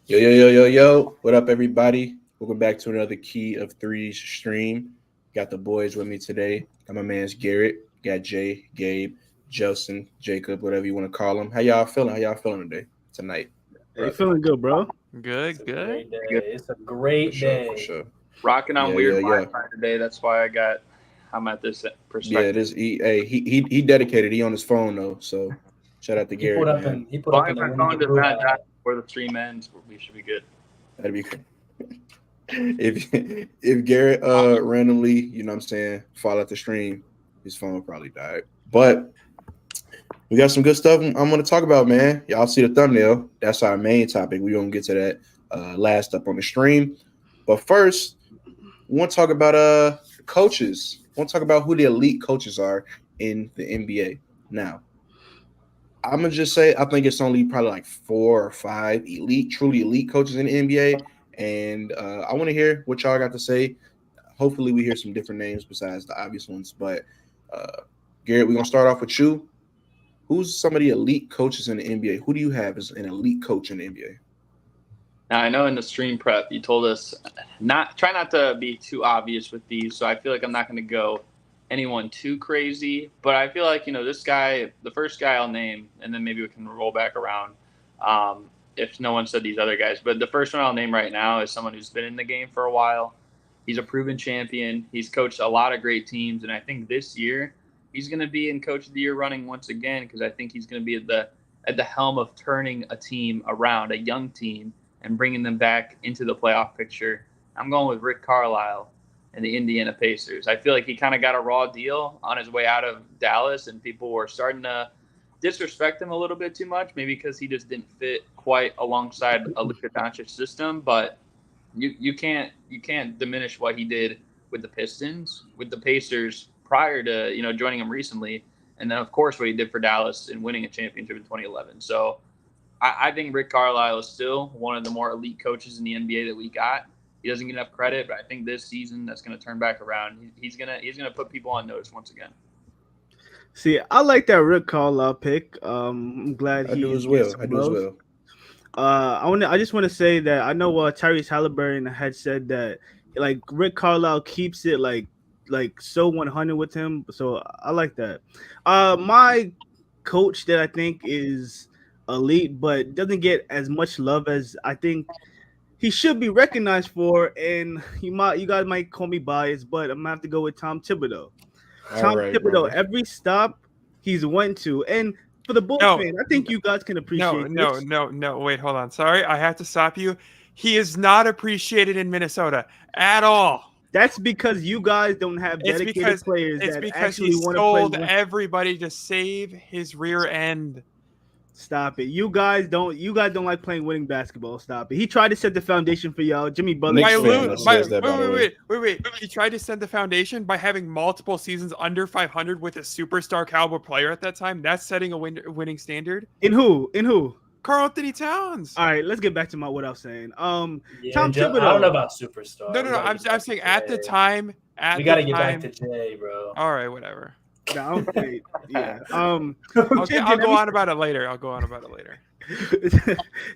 Yo, yo, yo, yo, yo. What up, everybody? Welcome back to another Key of Threes stream. Got the boys with me today. Got my man's Garrett. Got Jay, Gabe, Jelson, Jacob, whatever you want to call him. How y'all feeling? How y'all feeling today? Tonight? Hey, feeling good, bro. Good, good. It's a great day. For sure. Rocking on Yeah, weird yeah, yeah. Wi-Fi today. That's why I'm at this Yeah, perspective. this he dedicated. He on his phone though. So shout out to He Garrett, put up man. in he put Well, up if in the my winning phone does group. not die before the stream ends, we should be good. That'd be cool. If Garrett randomly, you know what I'm saying, fall out the stream, his phone probably died. But we got some good stuff I'm going to talk about, man. Y'all see the thumbnail. That's our main topic. We're going to get to that last up on the stream. But first, we want to talk about coaches. We want to talk about who the elite coaches are in the NBA. Now, I'm going to just say I think it's only probably like 4 or 5 truly elite coaches in the NBA. And I want to hear what y'all got to say. Hopefully we hear some different names besides the obvious ones. But Garrett, we're going to start off with you. Who's some of the elite coaches in the NBA? Who do you have as an elite coach in the NBA? Now, I know in the stream prep you told us try not to be too obvious with these, so I feel like I'm not going to go anyone too crazy. But I feel like, this guy, the first guy I'll name, and then maybe we can roll back around if no one said these other guys. But the first one I'll name right now is someone who's been in the game for a while. He's a proven champion. He's coached a lot of great teams, and I think this year he's going to be in Coach of the Year running once again because I think he's going to be at the helm of turning a team around, a young team, and bringing them back into the playoff picture. I'm going with Rick Carlisle and the Indiana Pacers. I feel like he kind of got a raw deal on his way out of Dallas, and people were starting to disrespect him a little bit too much, maybe because he just didn't fit quite alongside a Luka Doncic system. But you can't diminish what he did with the Pistons, with the Pacers prior to joining him recently, and then of course what he did for Dallas in winning a championship in 2011. So I think Rick Carlisle is still one of the more elite coaches in the NBA that we got. He doesn't get enough credit, but I think this season that's going to turn back around. He's gonna put people on notice once again. See, I like that Rick Carlisle pick. I'm glad I do as well. I just want to say that I know Tyrese Halliburton had said that like Rick Carlisle keeps it like so 100 with him. So I like that. My coach that I think is elite but doesn't get as much love as I think he should be recognized for, and you guys might call me biased, but I'm gonna have to go with Tom Thibodeau. Tom Thibodeau, brother. Every stop he's went to, and for the Bulls fan, I think you guys can appreciate this. No. Wait, hold on. Sorry, I have to stop you. He is not appreciated in Minnesota at all. That's because you guys don't have dedicated players that actually want to play. It's because he sold everybody to save his rear end. Stop it. You guys don't like playing winning basketball. Stop it. He tried to set the foundation for y'all. Jimmy Butler. Wait. He tried to set the foundation by having multiple seasons under 500 with a superstar caliber player at that time. That's setting a winning standard. In who? Karl Anthony Towns. All right, let's get back to what I was saying. Tom Thibodeau. I don't know about superstar. No. I'm saying at the time. We got to get back to Jay, bro. All right, whatever. No, yeah. I'll go on about it later.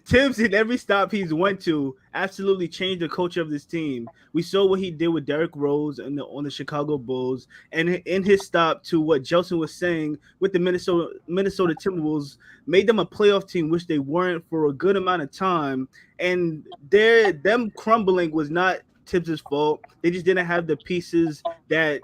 Tibbs in every stop he's went to absolutely changed the culture of this team. We saw what he did with Derrick Rose on the Chicago Bulls, and in his stop to what JELSON was saying with the Minnesota Timberwolves, made them a playoff team, which they weren't for a good amount of time. And them crumbling was not Tibbs' fault. They just didn't have the pieces that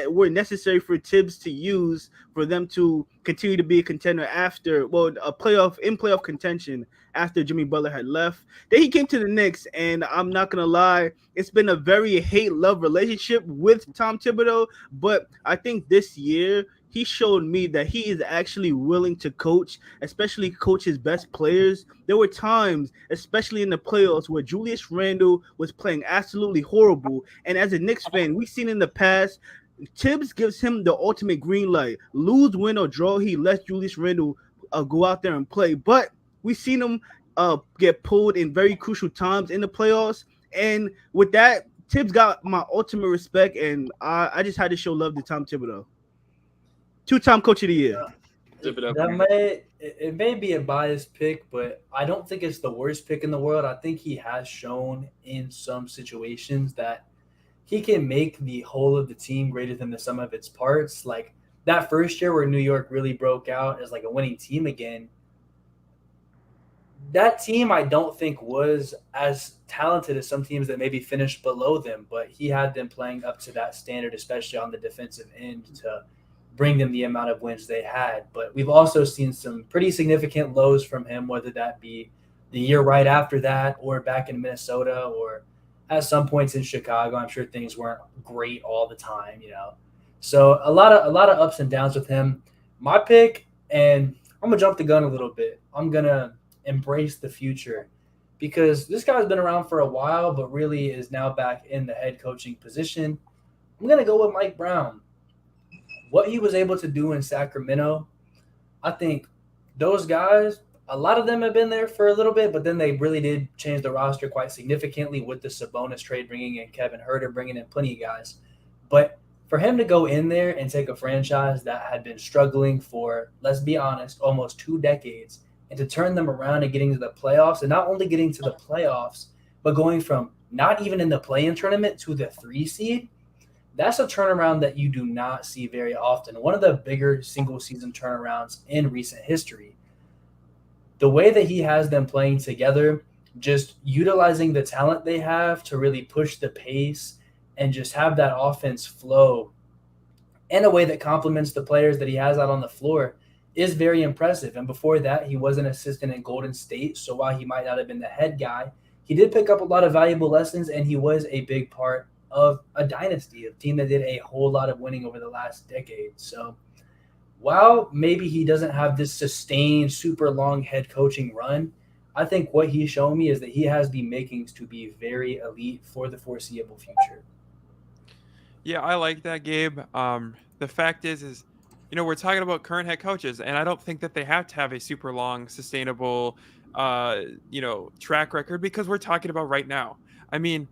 were necessary for Tibbs to use for them to continue to be a contender after, playoff contention after Jimmy Butler had left. Then he came to the Knicks, and I'm not going to lie, it's been a very hate-love relationship with Tom Thibodeau, but I think this year he showed me that he is actually willing to coach, especially coach his best players. There were times, especially in the playoffs, where Julius Randle was playing absolutely horrible, and as a Knicks fan, we've seen in the past, Tibbs gives him the ultimate green light. Lose, win, or draw, he lets Julius Randle go out there and play. But we've seen him get pulled in very crucial times in the playoffs. And with that, Tibbs got my ultimate respect, and I just had to show love to Tom Thibodeau. 2-time coach of the year. It it may be a biased pick, but I don't think it's the worst pick in the world. I think he has shown in some situations that he can make the whole of the team greater than the sum of its parts. Like that first year where New York really broke out as like a winning team again, that team I don't think was as talented as some teams that maybe finished below them, but he had them playing up to that standard, especially on the defensive end, to bring them the amount of wins they had. But we've also seen some pretty significant lows from him, whether that be the year right after that or back in Minnesota or at some points in Chicago. I'm sure things weren't great all the time, you know. So a lot of ups and downs with him. My pick, and I'm gonna jump the gun a little bit. I'm gonna embrace the future because this guy's been around for a while, but really is now back in the head coaching position. I'm gonna go with Mike Brown. What he was able to do in Sacramento, I think those guys, a lot of them have been there for a little bit, but then they really did change the roster quite significantly with the Sabonis trade, bringing in Kevin Huerter, bringing in plenty of guys. But for him to go in there and take a franchise that had been struggling for, let's be honest, almost 2 decades, and to turn them around and getting to the playoffs, and not only getting to the playoffs, but going from not even in the play-in tournament to the 3 seed, that's a turnaround that you do not see very often. One of the bigger single-season turnarounds in recent history. The way that he has them playing together, just utilizing the talent they have to really push the pace and just have that offense flow in a way that complements the players that he has out on the floor, is very impressive. And before that, he was an assistant at Golden State. So while he might not have been the head guy, he did pick up a lot of valuable lessons, and he was a big part of a dynasty, a team that did a whole lot of winning over the last decade. So while maybe he doesn't have this sustained, super long head coaching run, I think what he's shown me is that he has the makings to be very elite for the foreseeable future. Yeah, I like that, Gabe. The fact is, you know, we're talking about current head coaches, and I don't think that they have to have a super long, sustainable, track record, because we're talking about right now. I mean,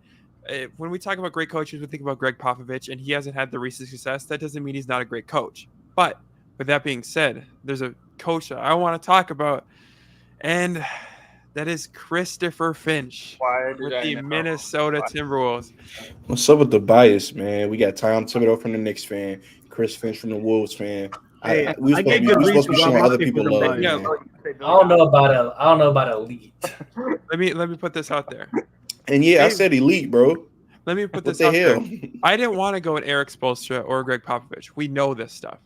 when we talk about great coaches, we think about Greg Popovich, and he hasn't had the recent success. That doesn't mean he's not a great coach. But with that being said, there's a coach that I want to talk about, and that is Christopher Finch with the Minnesota Timberwolves. What's up with the bias, man? We got Tom Thibodeau from the Knicks fan, Chris Finch from the Wolves fan. Hey, we supposed to be showing other people love. Yeah, I don't know about elite. Let me put this out there. And yeah, I said elite, bro. Let me put this out there. I didn't want to go with Eric Spoelstra or Greg Popovich. We know this stuff.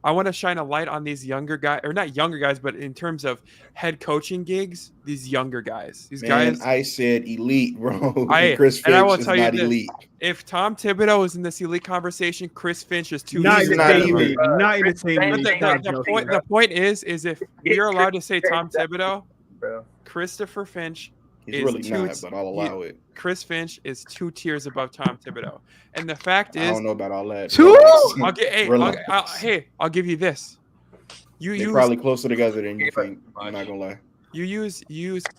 I want to shine a light on these younger guys, or not younger guys, but in terms of head coaching gigs, these younger guys. These guys. I said elite, bro. Chris Finch is not elite. If Tom Thibodeau is in this elite conversation, Chris Finch is too. Not in the same league. The point is if we are allowed to say Tom Thibodeau, Christopher Finch. He's really not, but I'll allow it. Chris Finch is 2 tiers above Tom Thibodeau, and the fact is, I don't know about all that. 2. I'll give you this. They're probably closer together than you think. I'm not gonna lie. You use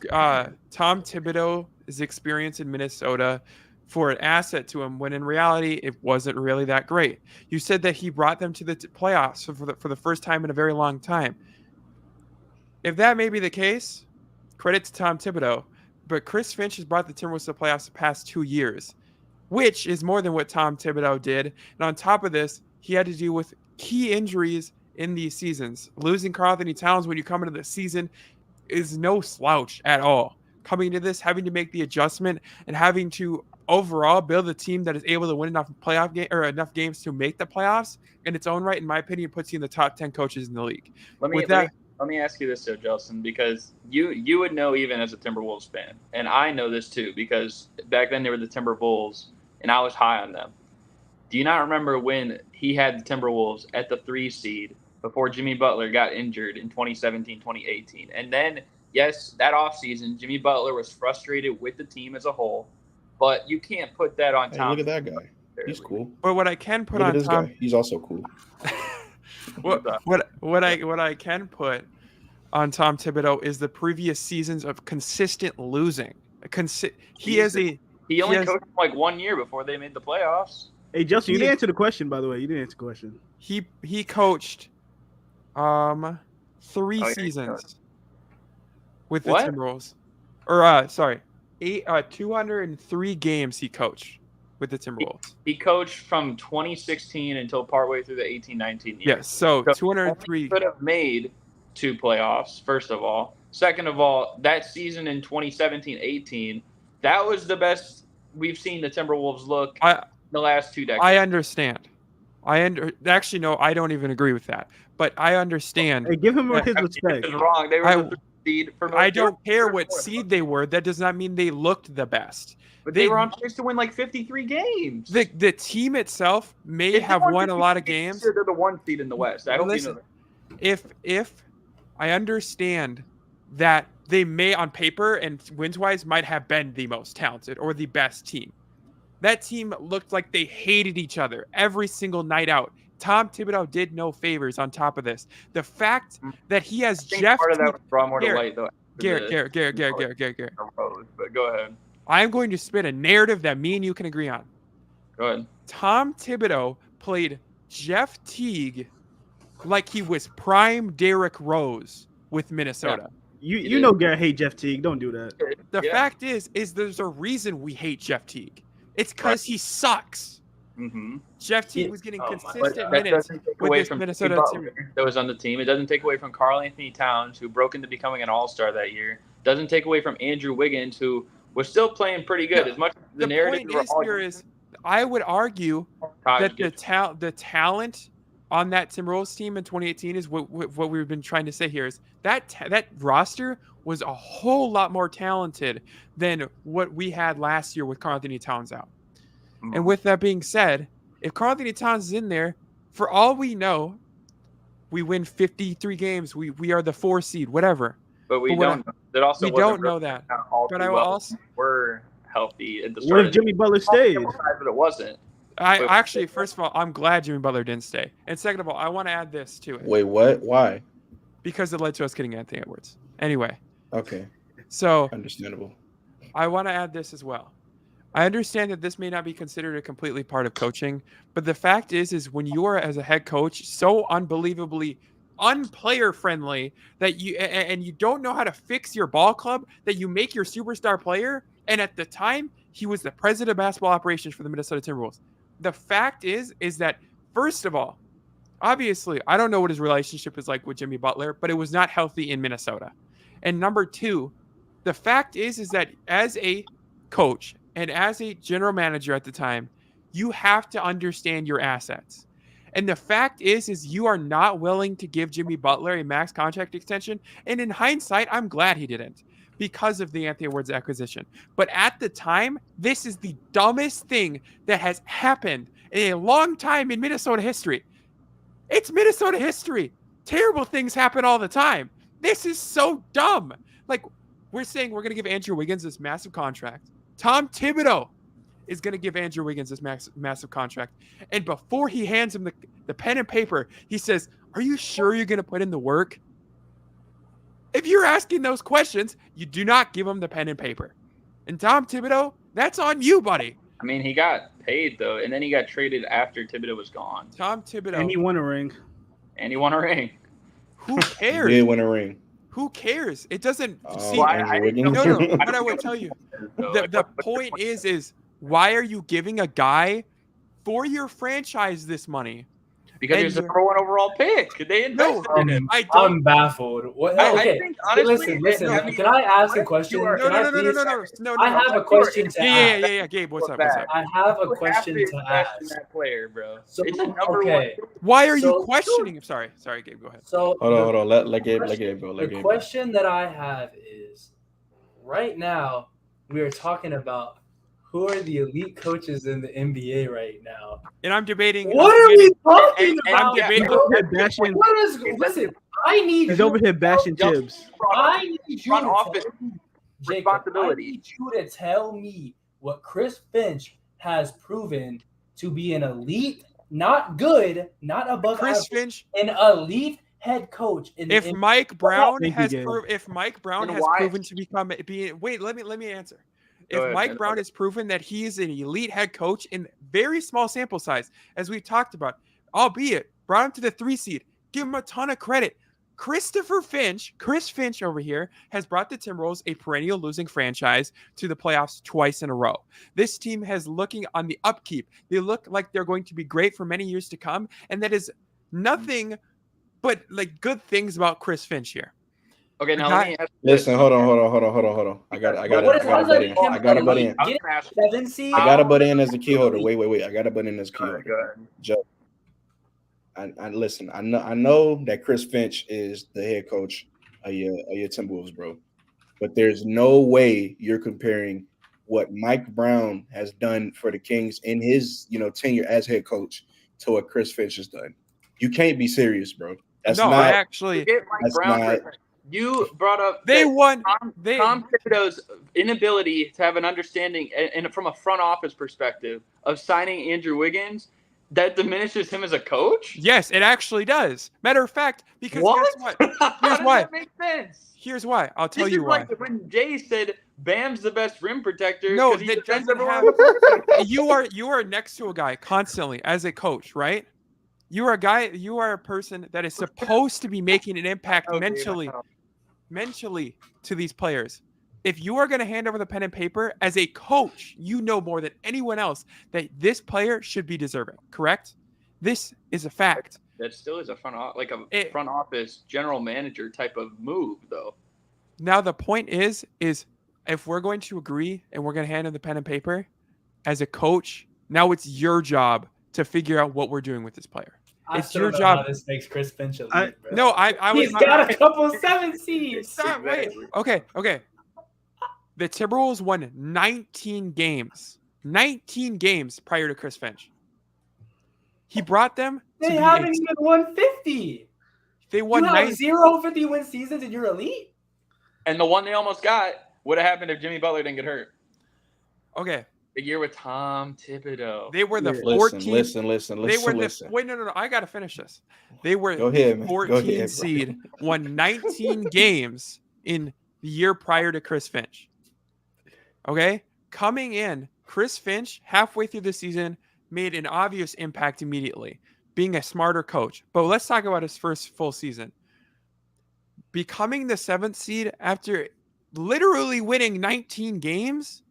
Tom Thibodeau's experience in Minnesota for an asset to him, when in reality it wasn't really that great. You said that he brought them to the playoffs for the first time in a very long time. If that may be the case, credit to Tom Thibodeau. But Chris Finch has brought the Timberwolves to the playoffs the past 2 years, which is more than what Tom Thibodeau did. And on top of this, he had to deal with key injuries in these seasons. Losing Karl-Anthony Towns when you come into the season is no slouch at all. Coming into this, having to make the adjustment and having to overall build a team that is able to win enough enough games to make the playoffs in its own right, in my opinion, puts you in the top 10 coaches in the league. Let me ask you this, though, JELSON, because you would know even as a Timberwolves fan, and I know this too because back then they were the Timberwolves, and I was high on them. Do you not remember when he had the Timberwolves at the 3 seed before Jimmy Butler got injured in 2017, 2018? And then, yes, that offseason, Jimmy Butler was frustrated with the team as a whole, but you can't put that on Tom. Look at that guy. He's cool. But what I can put on Tom, guy. He's also cool. What I can put on Tom Thibodeau is the previous seasons of consistent losing. He only coached like 1 year before they made the playoffs. Hey, Justin, you didn't answer the question, by the way. You didn't answer the question. He coached 3 yeah. seasons with the What? Timberwolves. Or 203 games he coached with the Timberwolves. He coached from 2016 until partway through the 18-19 year. Yes, so 203. Could have made 2 playoffs, first of all. Second of all, that season in 2017-18, that was the best we've seen the Timberwolves look in the last 2 decades. I understand. Actually, no, I don't even agree with that. But I understand. Hey, give him his respect. He was wrong. They were the 3rd seed for most. I don't care what seed they were. That does not mean they looked the best. But they were on pace to win like 53 games. The team itself may have won a lot of games. They're the 1 seed in the West. I hope you know that. If I understand that they may, on paper and wins-wise, might have been the most talented or the best team. That team looked like they hated each other every single night out. Tom Thibodeau did no favors on top of this. The fact that he has Jeff... Part of that was brought more to light, though. Garrett. But go ahead. I'm going to spit a narrative that me and you can agree on. Go ahead. Tom Thibodeau played Jeff Teague like he was prime Derrick Rose with Minnesota. You know Garrett hate Jeff Teague. Don't do that. The fact is there's a reason we hate Jeff Teague. It's because he sucks. Mm-hmm. Jeff Teague was getting consistent minutes with this Minnesota team. That was on the team. It doesn't take away from Karl Anthony Towns, who broke into becoming an all-star that year. Doesn't take away from Andrew Wiggins, who was still playing pretty good. As much as the narrative is I would argue that the talent on that Timberwolves team in 2018 is what we've been trying to say here is that roster was a whole lot more talented than what we had last year with Karl Anthony Towns out. Mm-hmm. And with that being said, if Karl Anthony Towns is in there, for all we know, we win 53 games. We are the 4 seed, whatever. But we don't know that. But I will also we're healthy at the start. What if Jimmy Butler stayed? But it wasn't. Actually, first of all, I'm glad Jimmy Butler didn't stay. And second of all, I want to add this to it. Wait, what? Why? Because it led to us getting Anthony Edwards. Anyway. Okay. So understandable. I want to add this as well. I understand that this may not be considered a completely part of coaching, but the fact is when you are as a head coach so unbelievably unplayer friendly that you don't know how to fix your ball club, that you make your superstar player, and at the time he was the president of basketball operations for the Minnesota Timberwolves. The fact is that first of all, obviously I don't know what his relationship is like with Jimmy Butler, but it was not healthy in Minnesota. And number 2, the fact is that as a coach and as a general manager at the time, you have to understand your assets. And the fact is you are not willing to give Jimmy Butler a max contract extension. And in hindsight, I'm glad he didn't because of the Anthony Edwards acquisition. But at the time, this is the dumbest thing that has happened in a long time in Minnesota history. It's Minnesota history. Terrible things happen all the time. This is so dumb. Like, we're saying we're going to give Andrew Wiggins this massive contract. Tom Thibodeau is going to give Andrew Wiggins this massive contract. And before he hands him the pen and paper, he says, "Are you sure you're going to put in the work?" If you're asking those questions, you do not give him the pen and paper. And Tom Thibodeau, that's on you, buddy. I mean, he got paid, though, and then he got traded after Thibodeau was gone. Tom Thibodeau. And he won a ring. Who cares? He did win a ring. Who cares? It doesn't. See, No. But I would tell you, the point is why are you giving a guy for your franchise this money? Because he's the number 1 overall pick. They invested in him. I'm baffled. Okay, I think, honestly, listen. Can I ask a question? No. I have a question to ask. Yeah. Gabe, what's up? I have a question to ask. That player, bro. So, it's a number 1. Why are you questioning him? Sorry, Gabe, go ahead. So hold on. Let Gabe go. The question that I have is, right now we are talking about who are the elite coaches in the NBA right now? And I'm debating. What are we talking about? I'm debating. Listen, I need. He's over here bashing Tibbs. I need you front office responsibility. I need you to tell me what Chris Finch has proven to be an elite, not good, not above Chris average, Finch, an elite head coach. If Mike Brown has proven to become wait, let me answer. If Mike Brown has proven that he is an elite head coach in very small sample size, as we've talked about, albeit brought him to the 3 seed, give him a ton of credit. Chris Finch over here has brought the Timberwolves, a perennial losing franchise, to the playoffs twice in a row. This team has looking on the upkeep. They look like they're going to be great for many years to come, and that is nothing but like good things about Chris Finch here. Okay, now let me ask. Listen, hold on. I got to butt in. I got to butt in. I got to butt in as a key holder. Wait. I got to butt in as a key holder. Go ahead. Joe, I listen. I know that Chris Finch is the head coach of your Timberwolves, bro. But there's no way you're comparing what Mike Brown has done for the Kings in his tenure as head coach to what Chris Finch has done. You can't be serious, bro. That's no, not I actually. That's not. You brought up They won. Tom Thibodeau's inability to have an understanding, and from a front office perspective, of signing Andrew Wiggins. That diminishes him as a coach? Yes, it actually does. Matter of fact, because what? Guess what? How does that make sense? Here's why. I'll tell you why. This is like when Jay said Bam's the best rim protector. No, he that doesn't have. You are next to a guy constantly as a coach, right? You are a guy. You are a person that is supposed to be making an impact mentally to these players. If you are going to hand over the pen and paper as a coach, you know more than anyone else that this player should be deserving, correct? This is a fact. That still is a front office general manager type of move, though. Now, the point is if we're going to agree and we're going to hand in the pen and paper as a coach, now it's your job to figure out what we're doing with this player. It's your job. This makes Chris Finch elite, bro. No, He's got a couple 7 seeds. Stop, wait. Okay. The Timberwolves won 19 games. 19 games prior to Chris Finch. He brought them. They haven't even won 50. They won 0 50-win seasons and you're elite. And the one they almost got would have happened if Jimmy Butler didn't get hurt. Okay. The year with Tom Thibodeau. They were the 14th. Listen. Wait, no. I got to finish this. They were Go ahead, 14 seed, won 19 games in the year prior to Chris Finch. Okay? Coming in, Chris Finch, halfway through the season, made an obvious impact immediately, being a smarter coach. But let's talk about his first full season. Becoming the 7th seed after literally winning 19 games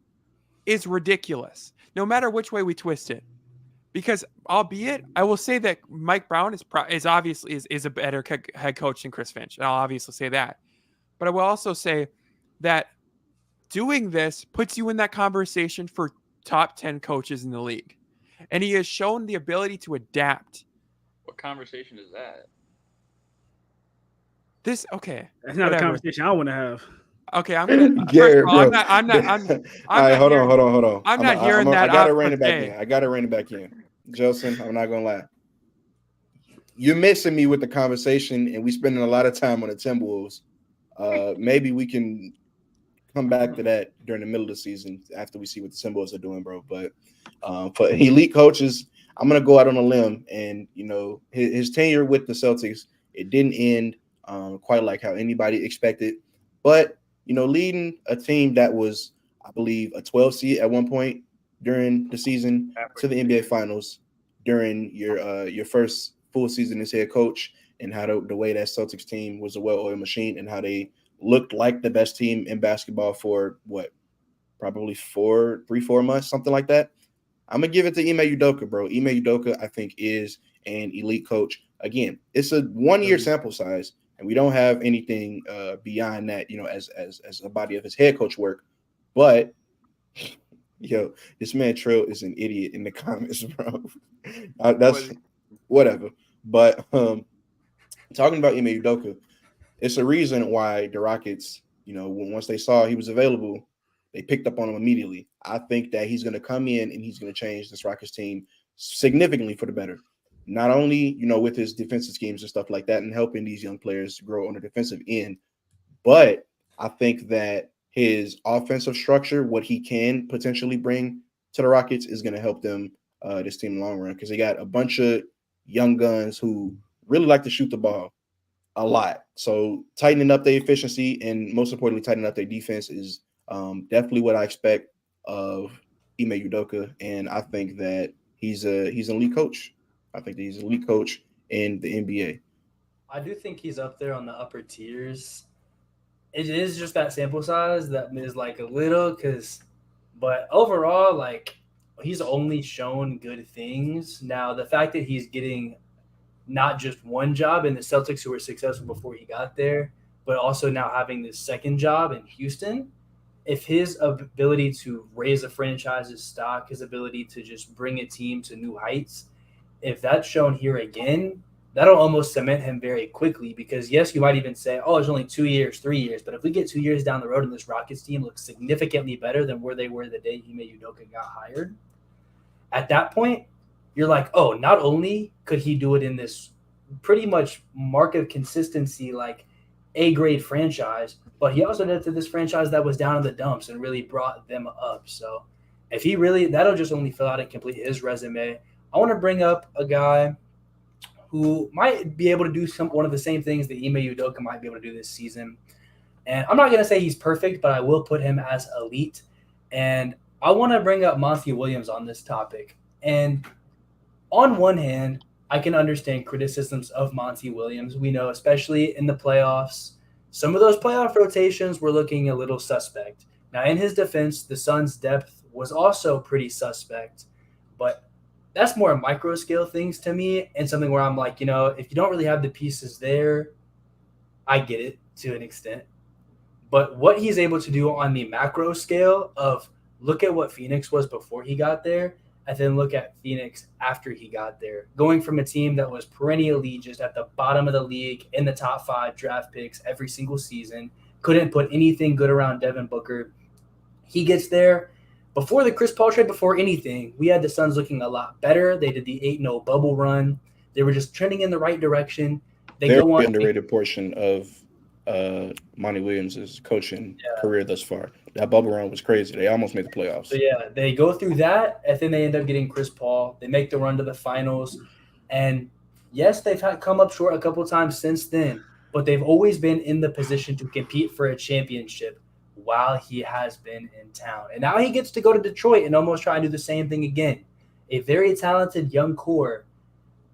is ridiculous, no matter which way we twist it. Because albeit, I will say that Mike Brown is obviously a better head coach than Chris Finch. And I'll obviously say that. But I will also say that doing this puts you in that conversation for top 10 coaches in the league. And he has shown the ability to adapt. What conversation is that? That's not a conversation I want to have. Okay, I'm gonna. Garrett, I'm not. All right, hold on. I'm not hearing that. I gotta rein it back in. I gotta rein it back in. Jelson, I'm not gonna lie. You're missing me with the conversation, and we spending a lot of time on the Timberwolves. Maybe we can come back to that during the middle of the season after we see what the Timberwolves are doing, bro. But for elite coaches, I'm gonna go out on a limb, and his tenure with the Celtics, it didn't end quite like how anybody expected, but leading a team that was, I believe, a 12 seed at one point during the season to the NBA Finals during your first full season as head coach, and how the way that Celtics team was a well-oiled machine and how they looked like the best team in basketball for probably 4 months, something like that. I'm going to give it to Ime Udoka, bro. Ime Udoka, I think, is an elite coach. Again, it's a 1-year sample size, and we don't have anything beyond that, as a body of his head coach work. But, this man Trill is an idiot in the comments, bro. That's whatever. But talking about Ime Udoka, it's a reason why the Rockets, once they saw he was available, they picked up on him immediately. I think that he's going to come in and he's going to change this Rockets team significantly for the better. Not only, with his defensive schemes and stuff like that and helping these young players grow on the defensive end, but I think that his offensive structure, what he can potentially bring to the Rockets, is going to help them, this team in the long run, because they got a bunch of young guns who really like to shoot the ball a lot. So tightening up their efficiency and most importantly, tightening up their defense is definitely what I expect of Ime Udoka. And I think that he's an elite coach. I think that he's an elite coach in the NBA. I do think he's up there on the upper tiers. It is just that sample size that is like a little but overall, like he's only shown good things. Now, the fact that he's getting not just one job in the Celtics who were successful before he got there, but also now having this second job in Houston, if his ability to raise a franchise's stock, his ability to just bring a team to new heights, if that's shown here again, that'll almost cement him very quickly because, yes, you might even say, oh, it's only 2 years, 3 years. But if we get 2 years down the road and this Rockets team looks significantly better than where they were the day Ime Udoka got hired, at that point, you're like, oh, not only could he do it in this pretty much mark of consistency, like A-grade franchise, but he also did it to this franchise that was down in the dumps and really brought them up. So if he really, that'll just only fill out and complete his resume. I want to bring up a guy who might be able to do one of the same things that Ime Udoka might be able to do this season. And I'm not going to say he's perfect, but I will put him as elite. And I want to bring up Monty Williams on this topic. And on one hand, I can understand criticisms of Monty Williams. We know, especially in the playoffs, some of those playoff rotations were looking a little suspect. Now, in his defense, the Suns' depth was also pretty suspect, but that's more micro scale things to me and something where I'm like, if you don't really have the pieces there, I get it to an extent. But what he's able to do on the macro scale of look at what Phoenix was before he got there and then look at Phoenix after he got there, going from a team that was perennially just at the bottom of the league in the top 5 draft picks every single season, couldn't put anything good around Devin Booker. He gets there. Before the Chris Paul trade, before anything, we had the Suns looking a lot better. They did the 8-0 bubble run. They were just trending in the right direction. They're the underrated portion of Monty Williams' coaching career thus far. That bubble run was crazy. They almost made the playoffs. So, they go through that, and then they end up getting Chris Paul. They make the run to the finals. And, yes, they've come up short a couple times since then, but they've always been in the position to compete for a championship while he has been in town. And now he gets to go to Detroit and almost try and do the same thing again. A very talented young core.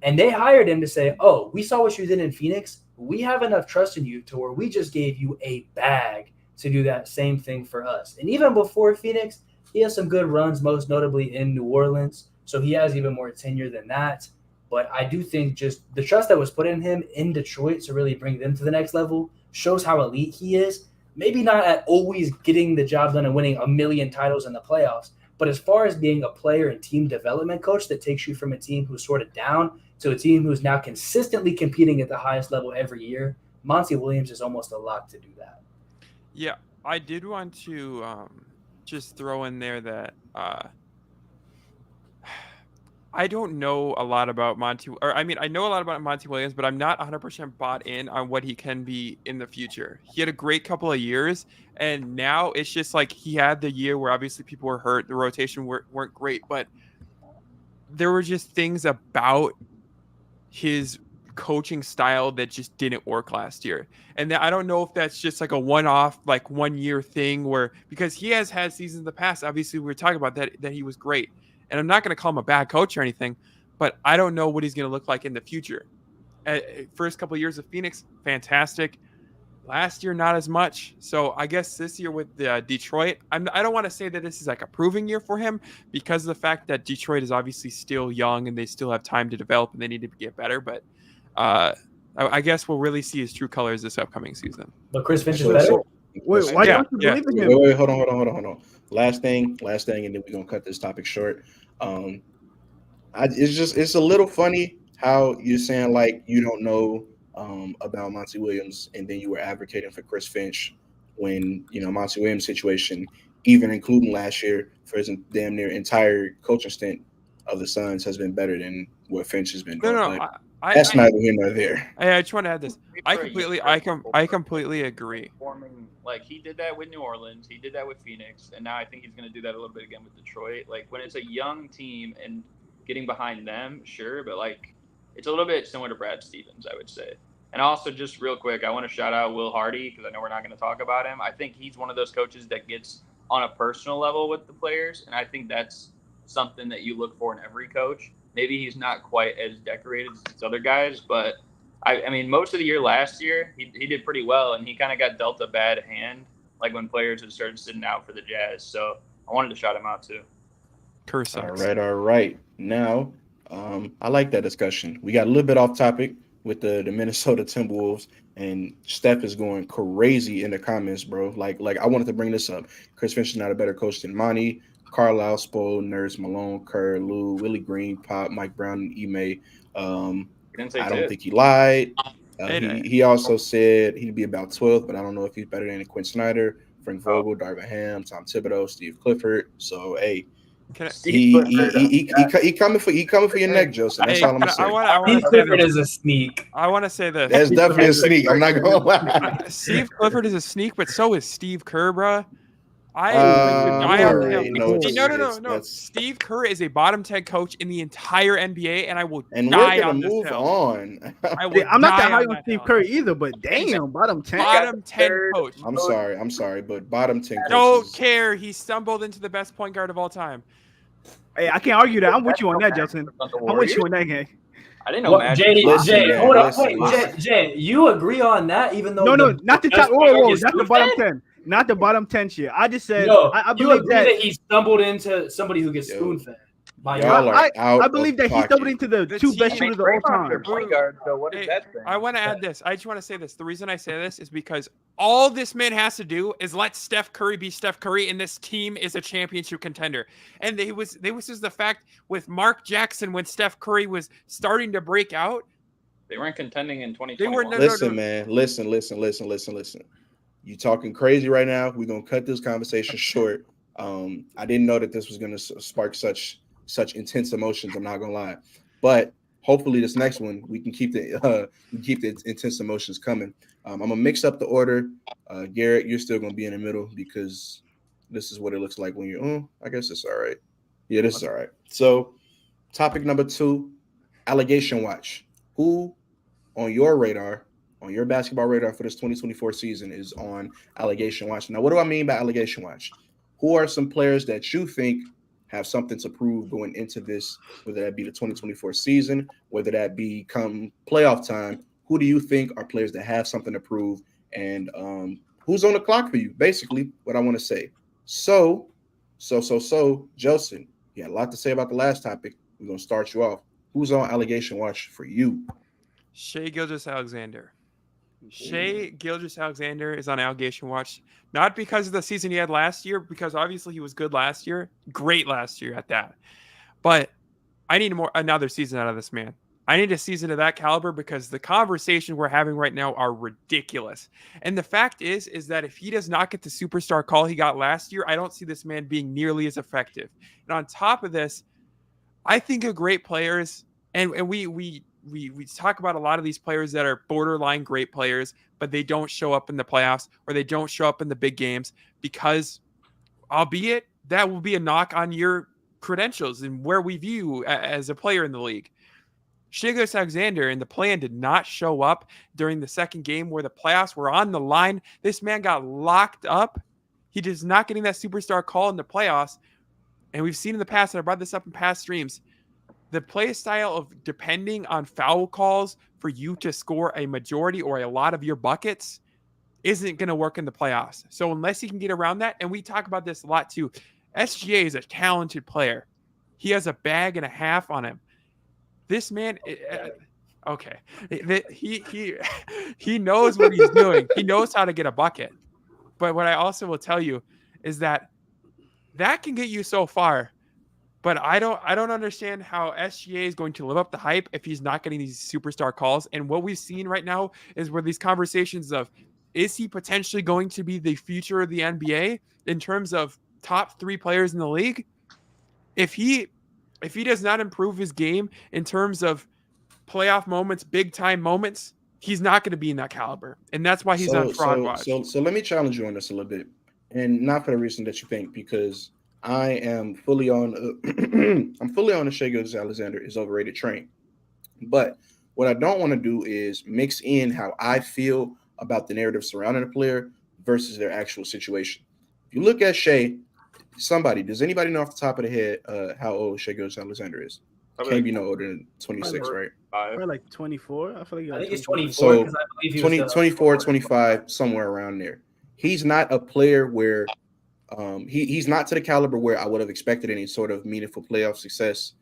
And they hired him to say, oh, we saw what you did in Phoenix. We have enough trust in you to where we just gave you a bag to do that same thing for us. And even before Phoenix, he has some good runs, most notably in New Orleans. So he has even more tenure than that. But I do think just the trust that was put in him in Detroit to really bring them to the next level shows how elite he is. Maybe not at always getting the job done and winning 1 million titles in the playoffs, but as far as being a player and team development coach that takes you from a team who's sort of down to a team who's now consistently competing at the highest level every year, Monty Williams is almost a lock to do that. Yeah, I did want to just throw in there that I don't know a lot about I know a lot about Monty Williams, but I'm not 100% bought in on what he can be in the future. He had a great couple of years, and now it's just like he had the year where obviously people were hurt, the rotation weren't great, but there were just things about his coaching style that just didn't work last year. And I don't know if that's just like a one-off, like 1 year thing because he has had seasons in the past. Obviously, we were talking about that he was great. And I'm not going to call him a bad coach or anything, but I don't know what he's going to look like in the future. First couple of years of Phoenix, fantastic. Last year, not as much. So I guess this year with Detroit, I don't want to say that this is like a proving year for him because of the fact that Detroit is obviously still young and they still have time to develop and they need to get better. But I guess we'll really see his true colors this upcoming season. But Chris Finch is better? Wait, why don't you believe in him? Wait, hold on. Last thing, and then we're gonna cut this topic short. It's a little funny how you're saying like you don't know about Monty Williams, and then you were advocating for Chris Finch when Monty Williams' situation, even including last year for his damn near entire coaching stint of the Suns, has been better than what Finch has been doing. No, that's neither here nor there. I just want to add this. I completely agree. Like he did that with New Orleans, he did that with Phoenix, and now I think he's going to do that a little bit again with Detroit. Like when it's a young team and getting behind them, sure, but like it's a little bit similar to Brad Stevens, I would say. And also, just real quick, I want to shout out Will Hardy because I know we're not going to talk about him. I think he's one of those coaches that gets on a personal level with the players, and I think that's something that you look for in every coach. Maybe he's not quite as decorated as other guys, but I mean, most of the year last year, he did pretty well, and he kind of got dealt a bad hand, like when players had started sitting out for the Jazz. So I wanted to shout him out too. Kerr sucks. All right. Now, I like that discussion. We got a little bit off topic with the Minnesota Timberwolves, and Steph is going crazy in the comments, bro. Like I wanted to bring this up. Chris Finch is not a better coach than Monty, Carlisle, Spo, Nurse, Malone, Kerr, Lou, Willie Green, Pop, Mike Brown, and Ime. I don't think he lied. He also said he'd be about 12th, but I don't know if he's better than Quinn Snyder, Frank Vogel, Darvin Ham, Tom Thibodeau, Steve Clifford. So hey, he coming for your neck, Joseph. That's all I'm saying. Steve Clifford is a sneak. I want to say this. That's definitely a sneak. I'm not gonna lie. Steve Clifford is a sneak, but so is Steve Kerr, bro. No. Steve Kerr is a bottom 10 coach in the entire NBA, and I will die on this hill. On. I'm not that high on Steve Kerr either, but damn, bottom 10. Bottom 10 coach. I'm sorry, but bottom 10 coaches. Don't care. He stumbled into the best point guard of all time. Hey, I can't argue that. I'm with you on that, Justin. I'm with you on that, gang. I didn't know. Jay, hold up, wait, Jay, you agree on that? Even though no, not the top. Whoa, not the bottom 10. Not the bottom 10 shit. I just said I believe that he stumbled into somebody who gets spoon fed. I believe that he stumbled into the two best shooters of all time. Point guard, so what is that thing? I want to add this. I just want to say this. The reason I say this is because all this man has to do is let Steph Curry be Steph Curry, and this team is a championship contender. And they was just the fact with Mark Jackson when Steph Curry was starting to break out. They weren't contending in 2021. They weren't. Listen, man. Listen. You talking crazy right now. We're gonna cut this conversation short. I didn't know that this was gonna spark such intense emotions. I'm not gonna lie, but hopefully this next one we can keep the intense emotions coming. I'm gonna mix up the order. Garrett, you're still gonna be in the middle because this is what it looks like when you're. I guess it's all right. Yeah, this is all right. So, topic number 2, allegation watch. Who on your radar? On your basketball radar for this 2024 season is on allegation watch. Now, what do I mean by allegation watch? Who are some players that you think have something to prove going into this, whether that be the 2024 season, whether that be come playoff time? Who do you think are players that have something to prove, and who's on the clock for you? Basically, what I want to say. So, Jelson, you had a lot to say about the last topic. We're gonna start you off. Who's on allegation watch for you? Shai Gilgeous-Alexander. Shai Gilgeous-Alexander is on allegation watch, not because of the season he had last year, because obviously he was good last year, great last year at that. But I need another season out of this man. I need a season of that caliber because the conversation we're having right now are ridiculous. And the fact is that if he does not get the superstar call he got last year, I don't see this man being nearly as effective. And on top of this, I think of great players, and we talk about a lot of these players that are borderline great players, but they don't show up in the playoffs or they don't show up in the big games because, albeit that will be a knock on your credentials and where we view you as a player in the league. Shai Gilgeous-Alexander in the plan did not show up during the second game where the playoffs were on the line. This man got locked up. He is not getting that superstar call in the playoffs. And we've seen in the past, and I brought this up in past streams, the play style of depending on foul calls for you to score a majority or a lot of your buckets isn't going to work in the playoffs. So unless he can get around that, and we talk about this a lot too, SGA is a talented player. He has a bag and a half on him. This man, okay, he knows what he's doing. He knows how to get a bucket. But what I also will tell you is that can get you so far. But I don't understand how SGA is going to live up the hype if he's not getting these superstar calls. And what we've seen right now is where these conversations of, is he potentially going to be the future of the NBA in terms of top 3 players in the league? If he does not improve his game in terms of playoff moments, big time moments, he's not going to be in that caliber. And that's why he's on fraud watch. So let me challenge you on this a little bit. And not for the reason that you think, because I am fully on the Shai Gilgeous-Alexander is overrated train. But what I don't want to do is mix in how I feel about the narrative surrounding a player versus their actual situation. If you look at Shai, does anybody know off the top of the head how old Shai Gilgeous-Alexander is? Can't be no older than 26, right? Probably like 24. I feel like I think it's 24. 24 So because I believe he 20, was 24, 25, somewhere around there. He's not a player where he's not to the caliber where I would have expected any sort of meaningful playoff success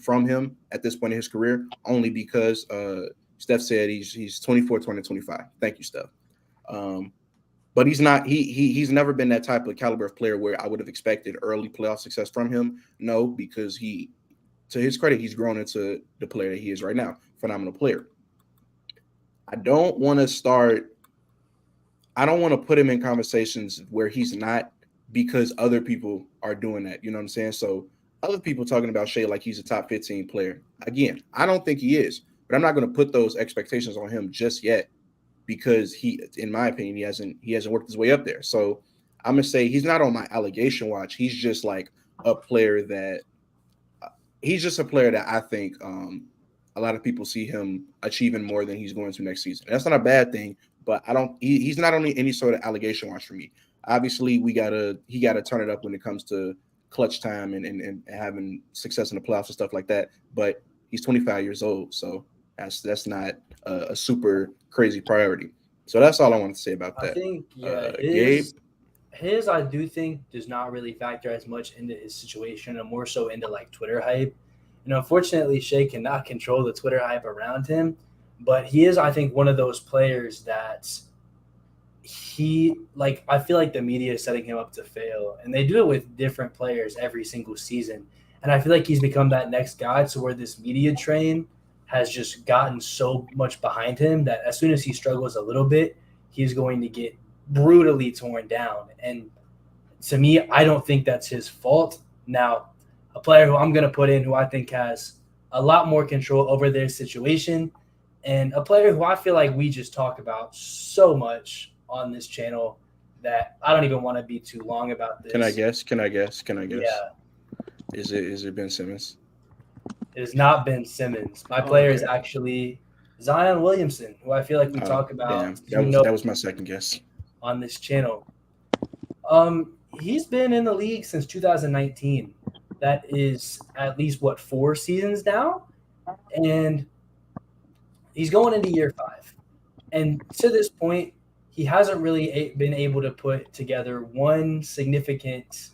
from him at this point in his career, only because Steph said he's 24, 20, 25. Thank you, Steph. But he's not. He's never been that type of caliber of player where I would have expected early playoff success from him. No, because to his credit, he's grown into the player that he is right now. Phenomenal player. I don't want to put him in conversations where he's not, because other people are doing that. You know what I'm saying? So other people talking about Shea like he's a top 15 player. Again, I don't think he is, but I'm not going to put those expectations on him just yet, because in my opinion, he hasn't worked his way up there. So I'm going to say he's not on my allegation watch. He's just like a player that I think a lot of people see him achieving more than he's going to next season. That's not a bad thing, but he's not on any sort of allegation watch for me. Obviously, he gotta turn it up when it comes to clutch time and having success in the playoffs and stuff like that. But he's 25 years old, so that's not a super crazy priority. So that's all I wanted to say about that. I think, Gabe? his I do think does not really factor as much into his situation, and more so into like Twitter hype. And unfortunately, Shea cannot control the Twitter hype around him, but he is, I think, one of those players that I feel like the media is setting him up to fail, and they do it with different players every single season. And I feel like he's become that next guy to where this media train has just gotten so much behind him that as soon as he struggles a little bit, he's going to get brutally torn down. And to me, I don't think that's his fault. Now, a player who I'm going to put in who I think has a lot more control over their situation, and a player who I feel like we just talk about so much on this channel that I don't even want to be too long about this. Can I guess? Yeah. Is it Ben Simmons? It has not been Simmons. My player is actually Zion Williamson, who I feel like we talk about. That was my second guess on this channel. He's been in the league since 2019. That is at least 4 seasons now, and he's going into year 5. And to this point, he hasn't really been able to put together one significant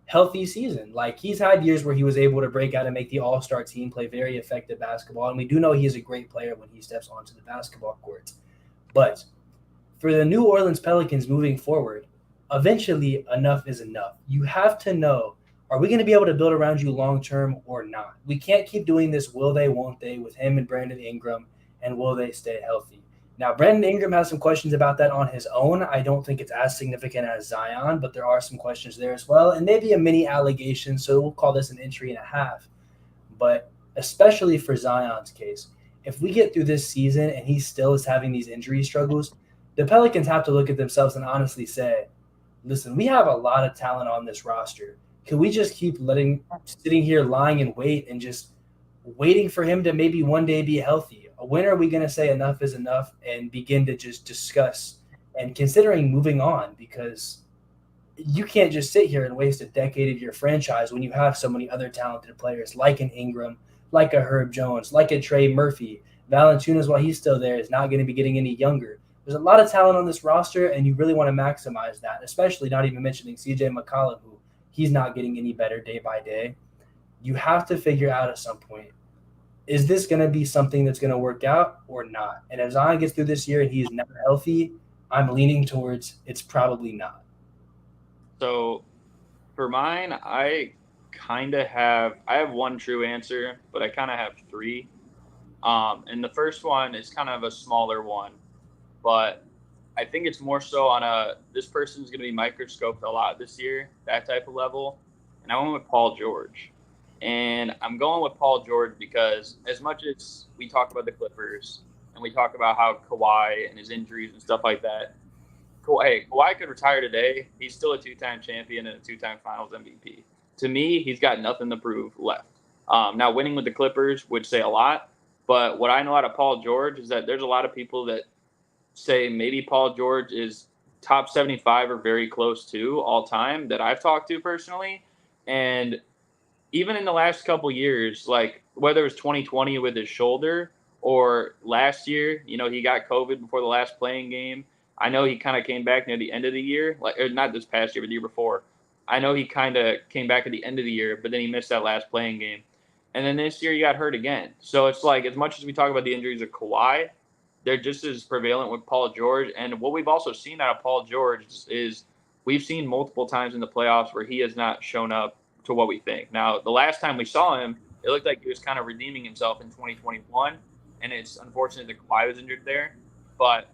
healthy season. Like, he's had years where he was able to break out and make the all-star team, play very effective basketball, and we do know he is a great player when he steps onto the basketball court. But for the New Orleans Pelicans moving forward, eventually enough is enough. You have to know, are we going to be able to build around you long-term or not? We can't keep doing this will they, won't they with him and Brandon Ingram, and will they stay healthy? Now, Brandon Ingram has some questions about that on his own. I don't think it's as significant as Zion, but there are some questions there as well, and maybe a mini allegation, so we'll call this an entry and a half. But especially for Zion's case, if we get through this season and he still is having these injury struggles, the Pelicans have to look at themselves and honestly say, listen, we have a lot of talent on this roster. Can we just keep sitting here lying in wait and just waiting for him to maybe one day be healthy? When are we going to say enough is enough and begin to just discuss and considering moving on? Because you can't just sit here and waste a decade of your franchise when you have so many other talented players like an Ingram, like a Herb Jones, like a Trey Murphy. Valanciunas, while he's still there, is not going to be getting any younger. There's a lot of talent on this roster, and you really want to maximize that, especially not even mentioning CJ McCollum, who he's not getting any better day by day. You have to figure out at some point, is this going to be something that's going to work out or not? And if Zion gets through this year and he's never healthy, I'm leaning towards it's probably not. So for mine, I have one true answer, but I kind of have 3. And the first one is kind of a smaller one, but I think it's more so on this person's going to be microscoped a lot this year, that type of level. And I went with Paul George. And I'm going with Paul George because as much as we talk about the Clippers and we talk about how Kawhi and his injuries and stuff like that, Kawhi could retire today. He's still a 2-time champion and a 2-time Finals MVP. To me, he's got nothing to prove left. Now, winning with the Clippers would say a lot, but what I know out of Paul George is that there's a lot of people that say maybe Paul George is top 75 or very close to all time that I've talked to personally. And even in the last couple years, like whether it was 2020 with his shoulder or last year, he got COVID before the last playing game. I know he kind of came back near the end of the year, or not this past year, but the year before. I know he kind of came back at the end of the year, but then he missed that last playing game. And then this year he got hurt again. So it's like, as much as we talk about the injuries of Kawhi, they're just as prevalent with Paul George. And what we've also seen out of Paul George is we've seen multiple times in the playoffs where he has not shown up to what we think. Now, the last time we saw him, it looked like he was kind of redeeming himself in 2021. And it's unfortunate that Kawhi was injured there. But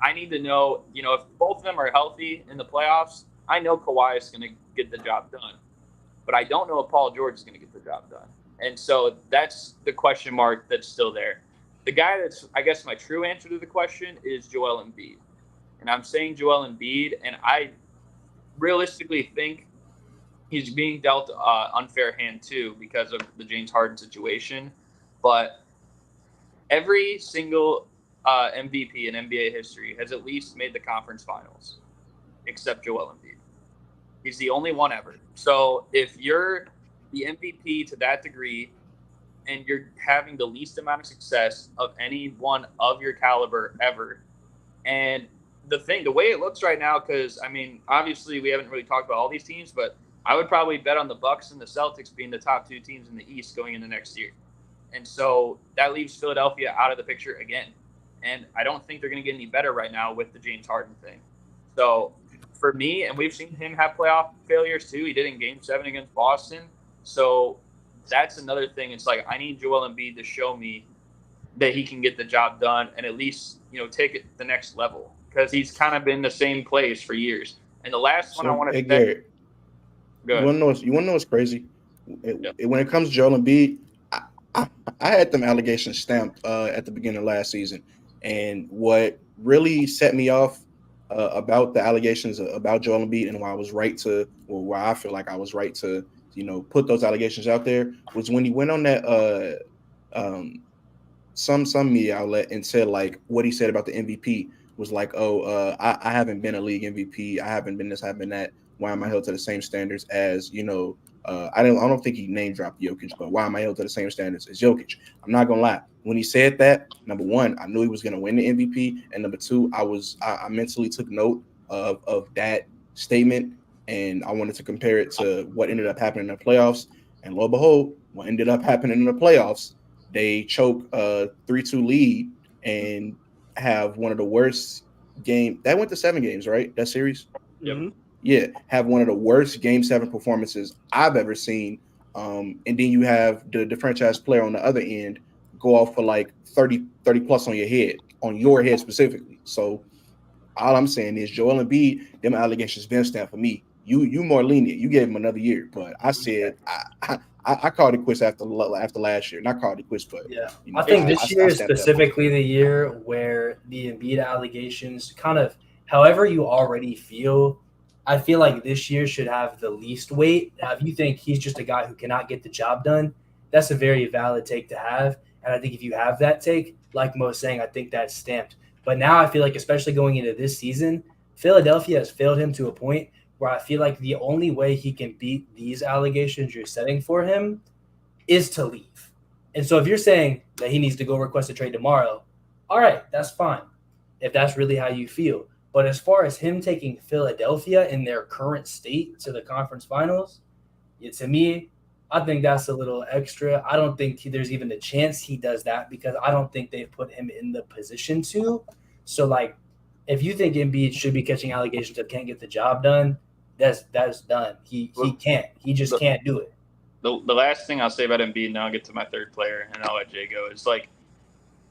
I need to know, if both of them are healthy in the playoffs, I know Kawhi is going to get the job done. But I don't know if Paul George is going to get the job done. And so that's the question mark that's still there. The guy that's, I guess, my true answer to the question is Joel Embiid. And I'm saying Joel Embiid, and I realistically think he's being dealt an unfair hand too because of the James Harden situation. But every single MVP in NBA history has at least made the conference finals, except Joel Embiid. He's the only one ever. So if you're the MVP to that degree and you're having the least amount of success of anyone of your caliber ever, and the way it looks right now, because, obviously we haven't really talked about all these teams, but I would probably bet on the Bucks and the Celtics being the top two teams in the East going into next year. And so that leaves Philadelphia out of the picture again. And I don't think they're going to get any better right now with the James Harden thing. So for me, and we've seen him have playoff failures too. He did in Game 7 against Boston. So that's another thing. It's like, I need Joel Embiid to show me that he can get the job done and at least, take it to the next level, because he's kind of been the same place for years. And the last one I want to say, Garrett, you want to know what's crazy? When it comes to Joel Embiid, I had them allegations stamped at the beginning of last season. And what really set me off about the allegations about Joel Embiid and why I feel like I was right to, put those allegations out there was when he went on that some media outlet and said, like, what he said about the MVP was like, I haven't been a league MVP. I haven't been this, I haven't been that. Why am I held to the same standards as, I don't think he name dropped Jokic, but why am I held to the same standards as Jokic? I'm not gonna lie. When he said that, number one, I knew he was gonna win the MVP, and number two, I mentally took note of that statement, and I wanted to compare it to what ended up happening in the playoffs. And lo and behold, what ended up happening in the playoffs, they choke a 3-2 lead and have one of the worst game. That went to 7 games, right? That series. Yep. Yeah, have one of the worst Game 7 performances I've ever seen. And then you have the franchise player on the other end go off for like 30 plus on your head specifically. So all I'm saying is Joel Embiid, them allegations been stamped for me. You more lenient. You gave him another year, but I said I called it quits after last year. Not called it quits, but yeah, I think this year is specifically the year where the Embiid allegations kind of, however you already feel, I feel like this year should have the least weight. Now, if you think he's just a guy who cannot get the job done, that's a very valid take to have. And I think if you have that take, like Mo's saying, I think that's stamped. But now I feel like, especially going into this season, Philadelphia has failed him to a point where I feel like the only way he can beat these allegations you're setting for him is to leave. And so if you're saying that he needs to go request a trade tomorrow, all right, that's fine, if that's really how you feel. But as far as him taking Philadelphia in their current state to the conference finals, to me, I think that's a little extra. I don't think there's even a chance he does that because I don't think they've put him in the position to. So, like, if you think Embiid should be catching allegations that can't get the job done, that's done. He can't. He just can't do it. The last thing I'll say about Embiid, and I'll get to my third player, and I'll let Jay go, is like,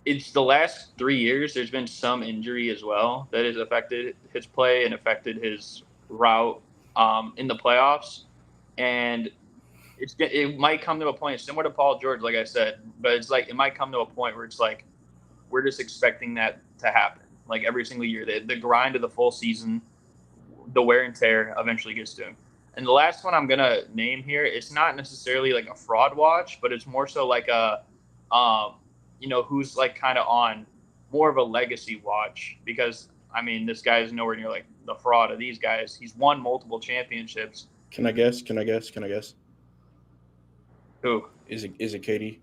it's the last 3 years, there's been some injury as well that has affected his play and affected his route in the playoffs. And it might come to a point similar to Paul George, like I said, but it's like it might come to a point where it's like we're just expecting that to happen. Like every single year, the grind of the full season, the wear and tear eventually gets to him. And the last one I'm going to name here, it's not necessarily like a fraud watch, but it's more so like a who's like kind of on more of a legacy watch because, this guy is nowhere near like the fraud of these guys. He's won multiple championships. Can I guess? Who? Is it KD?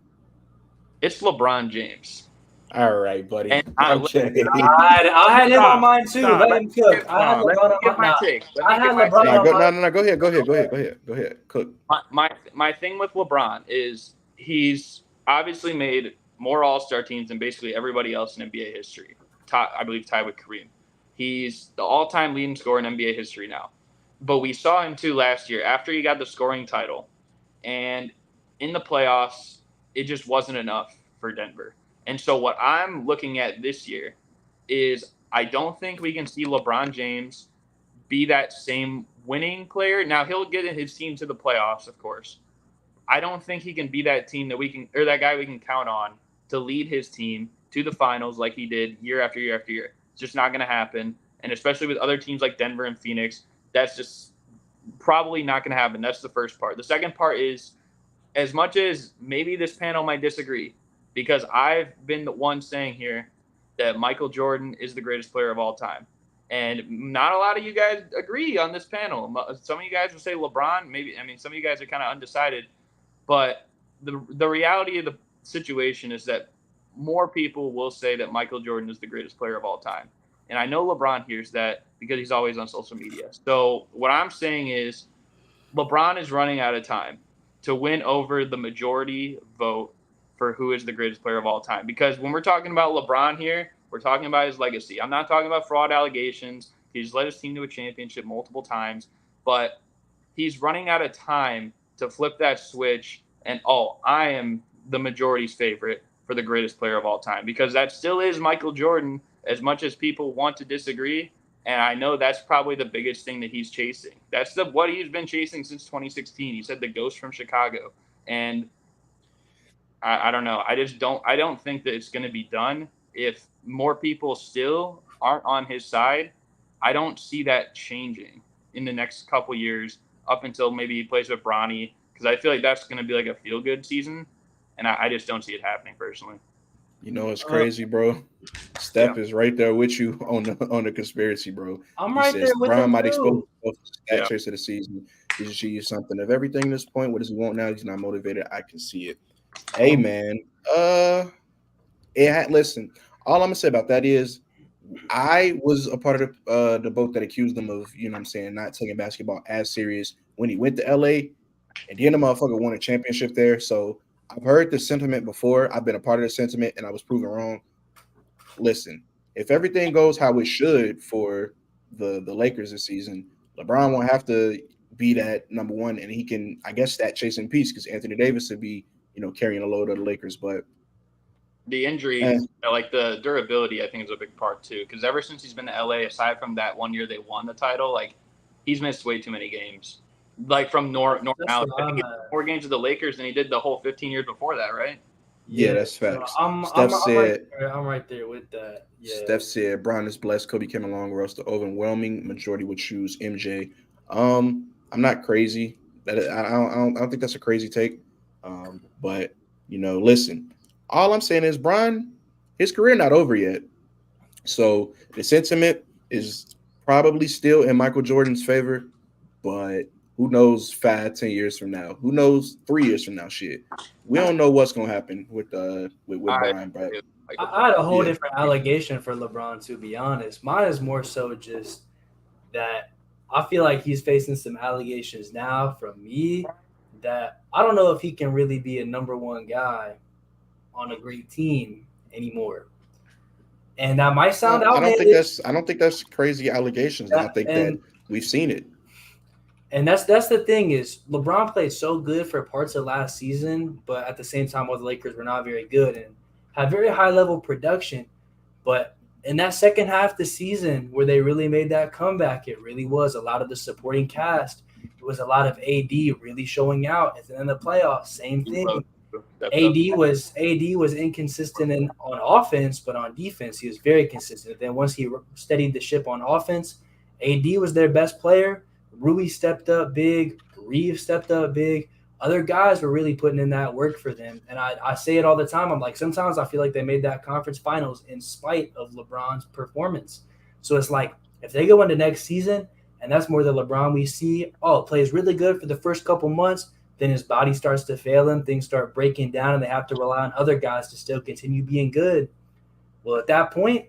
It's LeBron James. All right, buddy. And Okay. I had him on mine too. Stop. Let him cook. I had Let LeBron me on get my my take. Let I me had get my LeBron take. on my No. Go ahead. Cook. My thing with LeBron is he's obviously made more All-Star teams than basically everybody else in NBA history. I believe tied with Kareem. He's the all-time leading scorer in NBA history now. But we saw him too last year after he got the scoring title, and in the playoffs, it just wasn't enough for Denver. And so what I'm looking at this year is I don't think we can see LeBron James be that same winning player. Now he'll get his team to the playoffs, of course. I don't think he can be that team that we can, or that guy we can count on to lead his team to the finals like he did year after year after year. It's just not going to happen. And especially with other teams like Denver and Phoenix, that's just probably not going to happen. That's the first part. The second part is, as much as maybe this panel might disagree, because I've been the one saying here that Michael Jordan is the greatest player of all time. And not a lot of you guys agree on this panel. Some of you guys would say LeBron. Maybe, I mean, some of you guys are kind of undecided. But the reality of the situation is that more people will say that Michael Jordan is the greatest player of all time. And I know LeBron hears that because he's always on social media. So what I'm saying is LeBron is running out of time to win over the majority vote for who is the greatest player of all time. Because when we're talking about LeBron here, we're talking about his legacy. I'm not talking about fraud allegations. He's led his team to a championship multiple times, but he's running out of time to flip that switch and, I am the majority's favorite for the greatest player of all time, because that still is Michael Jordan, as much as people want to disagree. And I know that's probably the biggest thing that he's chasing. That's what he's been chasing since 2016. He said the ghost from Chicago. And I don't know. I don't think that it's going to be done. If more people still aren't on his side, I don't see that changing in the next couple years up until maybe he plays with Bronny, because I feel like that's going to be like a feel-good season. And I just don't see it happening personally. You know, it's crazy, bro. Steph is right there with you on the conspiracy, bro. I'm He right says there with Brian him might expose too. himself to stat chase of the season. He's achieved something of everything at this point. What does he want now? He's not motivated. I can see it. Hey, man. Listen, all I'm gonna say about that is I was a part of the boat that accused him of, you know what I'm saying, not taking basketball as serious when he went to LA, and then the motherfucker won a championship there. So I've heard the sentiment before. I've been a part of the sentiment, and I was proven wrong. Listen, if everything goes how it should for the Lakers this season, LeBron won't have to be that number one, and he can, I guess, stat chase in peace, because Anthony Davis would be, carrying a load of the Lakers. But the injury, like the durability, I think is a big part too. Because ever since he's been to LA, aside from that 1 year they won the title, like he's missed way too many games. Like from normal, I think he did more games with the Lakers than he did the whole 15 years before that, right? Yeah, that's facts. I'm right there with that. Yeah. Steph said, "Bron is blessed. Kobe came along, or else the overwhelming majority would choose MJ." I'm not crazy. I don't think that's a crazy take. But listen, all I'm saying is, Bron, his career not over yet. So the sentiment is probably still in Michael Jordan's favor, but who knows 5-10 years from now? Who knows 3 years from now? Shit, we don't know what's gonna happen with Brian. But I had a whole different allegation for LeBron, to be honest. Mine is more so just that I feel like he's facing some allegations now from me that I don't know if he can really be a number one guy on a great team anymore. And that might sound outlandish. I don't think that's crazy allegations. I think that we've seen it. And that's the thing is LeBron played so good for parts of last season, but at the same time, the Lakers were not very good and had very high level production. But in that second half of the season where they really made that comeback, it really was a lot of the supporting cast. It was a lot of AD really showing out. And then in the playoffs, same thing. AD was inconsistent on offense, but on defense, he was very consistent. Then once he steadied the ship on offense, AD was their best player. Rui stepped up big. Reeves stepped up big. Other guys were really putting in that work for them. And I say it all the time. I'm like, sometimes I feel like they made that conference finals in spite of LeBron's performance. So it's like, if they go into next season, and that's more the LeBron we see, plays really good for the first couple months, then his body starts to fail him, things start breaking down, and they have to rely on other guys to still continue being good. Well, at that point,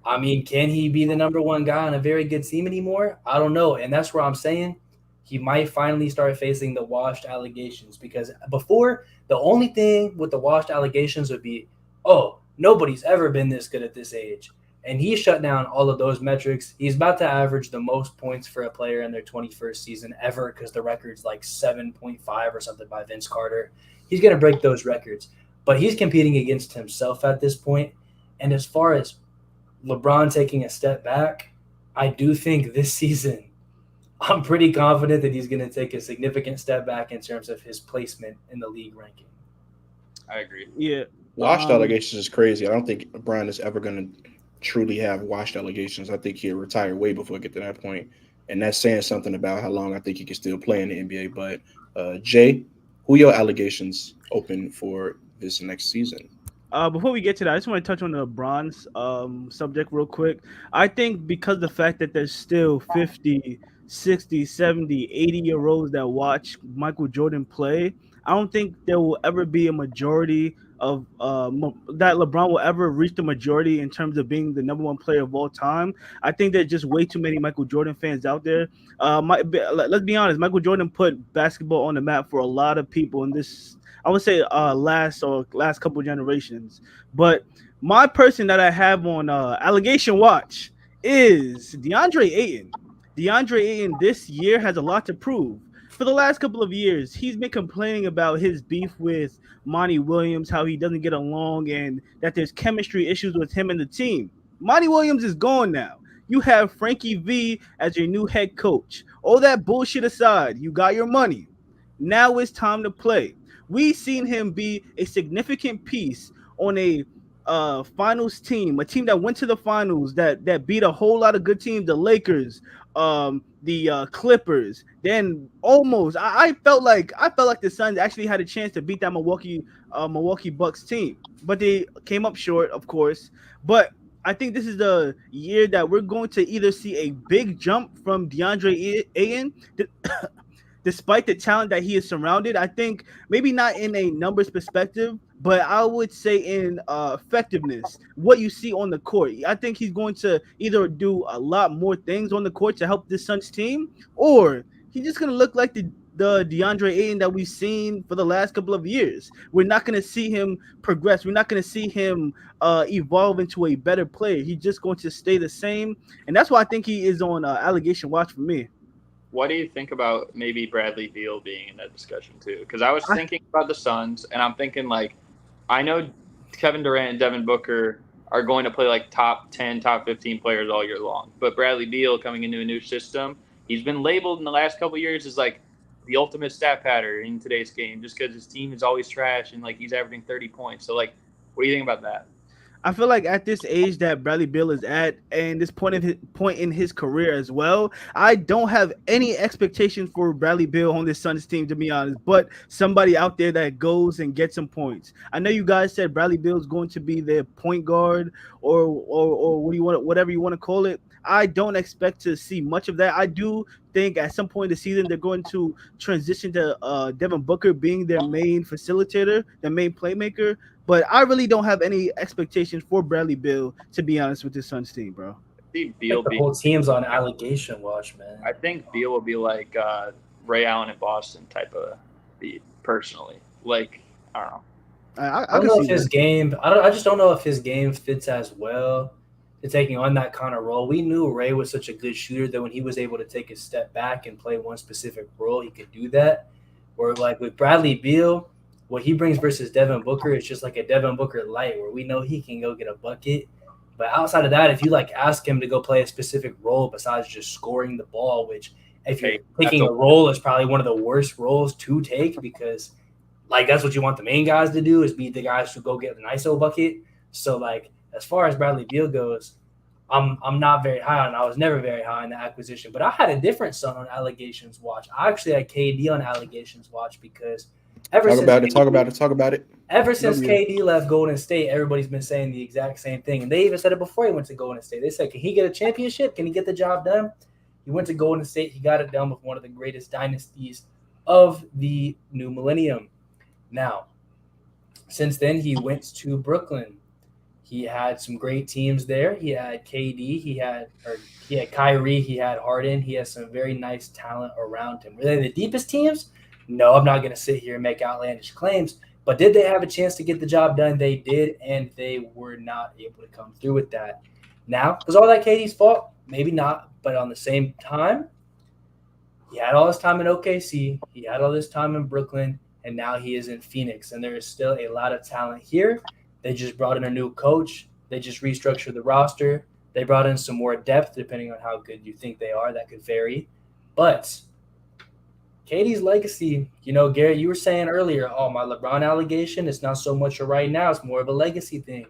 I mean, can he be the number one guy on a very good team anymore? I don't know. And that's where I'm saying he might finally start facing the washed allegations, because before, the only thing with the washed allegations would be, oh, nobody's ever been this good at this age. And he shut down all of those metrics. He's about to average the most points for a player in their 21st season ever, because the record's like 7.5 or something by Vince Carter. He's going to break those records. But he's competing against himself at this point. And as far as LeBron taking a step back, I do think this season, I'm pretty confident that he's going to take a significant step back in terms of his placement in the league ranking. I agree. Yeah. Washed allegations is crazy. I don't think LeBron is ever going to truly have washed allegations. I think he'll retire way before we get to that point. And that's saying something about how long I think he can still play in the NBA. But, Jay, who are your allegations open for this next season? Before we get to that, I just want to touch on the bronze subject real quick. I think because the fact that there's still 50, 60, 70, 80-year-olds that watch Michael Jordan play, I don't think there will ever be a majority of that LeBron will ever reach the majority in terms of being the number one player of all time. I think there's just way too many Michael Jordan fans out there. Let's be honest, Michael Jordan put basketball on the map for a lot of people in this, I would say, last couple generations. But my person that I have on allegation watch is DeAndre Ayton. DeAndre Ayton this year has a lot to prove. For the last couple of years, he's been complaining about his beef with Monty Williams, how he doesn't get along, and that there's chemistry issues with him and the team. Monty Williams is gone now. You have Frankie V as your new head coach. All that bullshit aside, you got your money. Now it's time to play. We've seen him be a significant piece on a finals team, a team that went to the finals, that beat a whole lot of good teams, the Lakers, the Clippers. Then almost, I felt like the Suns actually had a chance to beat that Milwaukee Bucks team, but they came up short, of course. But I think this is the year that we're going to either see a big jump from DeAndre Ayton, despite the talent that he is surrounded. I think maybe not in a numbers perspective, but I would say in effectiveness, what you see on the court. I think he's going to either do a lot more things on the court to help this Suns team, or he's just going to look like the DeAndre Ayton that we've seen for the last couple of years. We're not going to see him progress. We're not going to see him evolve into a better player. He's just going to stay the same, and that's why I think he is on allegation watch for me. What do you think about maybe Bradley Beal being in that discussion too? Because I was thinking about the Suns, and I'm thinking, like, I know Kevin Durant and Devin Booker are going to play like top 10, top 15 players all year long. But Bradley Beal coming into a new system, he's been labeled in the last couple of years as like the ultimate stat pattern in today's game, just because his team is always trash and like he's averaging 30 points. So like, what do you think about that? I feel like at this age that Bradley Beal is at, and this point in his career as well, I don't have any expectations for Bradley Beal on this Suns team, to be honest, but somebody out there that goes and gets some points. I know you guys said Bradley Beal is going to be their point guard or what do you want, whatever you want to call it. I don't expect to see much of that. I do think at some point in the season they're going to transition to Devin Booker being their main facilitator, their main playmaker. But I really don't have any expectations for Bradley Beal, to be honest, with this Suns team, bro. I think Beal the whole team's on allegation watch, man. I think Beal will be like Ray Allen in Boston type of beat, personally. Like, I don't know. I don't know if his game. I just don't know if his game fits as well to taking on that kind of role. We knew Ray was such a good shooter that when he was able to take a step back and play one specific role, he could do that. Where like with Bradley Beal, what he brings versus Devin Booker is just like a Devin Booker light, where we know he can go get a bucket. But outside of that, if you like ask him to go play a specific role besides just scoring the ball, which if you're taking a role is probably one of the worst roles to take, because like that's what you want the main guys to do, is be the guys who go get an ISO bucket. So like as far as Bradley Beal goes, I'm not very high on. I was never very high on the acquisition, but I had a different son on allegations watch. I actually had KD on allegations watch because talk about it. Ever since KD left Golden State, everybody's been saying the exact same thing, and they even said it before he went to Golden State. They said, "Can he get a championship? Can he get the job done?" He went to Golden State. He got it done with one of the greatest dynasties of the new millennium. Now, since then, he went to Brooklyn. He had some great teams there. He had KD, he had Kyrie, he had Harden. He has some very nice talent around him. Were they the deepest teams? No, I'm not going to sit here and make outlandish claims. But did they have a chance to get the job done? They did, and they were not able to come through with that. Now, was all that KD's fault? Maybe not, but on the same time, he had all this time in OKC. He had all this time in Brooklyn, and now he is in Phoenix. And there is still a lot of talent here. They just brought in a new coach. They just restructured the roster. They brought in some more depth, depending on how good you think they are. That could vary. But KD's legacy, Garrett, you were saying earlier, my LeBron allegation, it's not so much a right now. It's more of a legacy thing.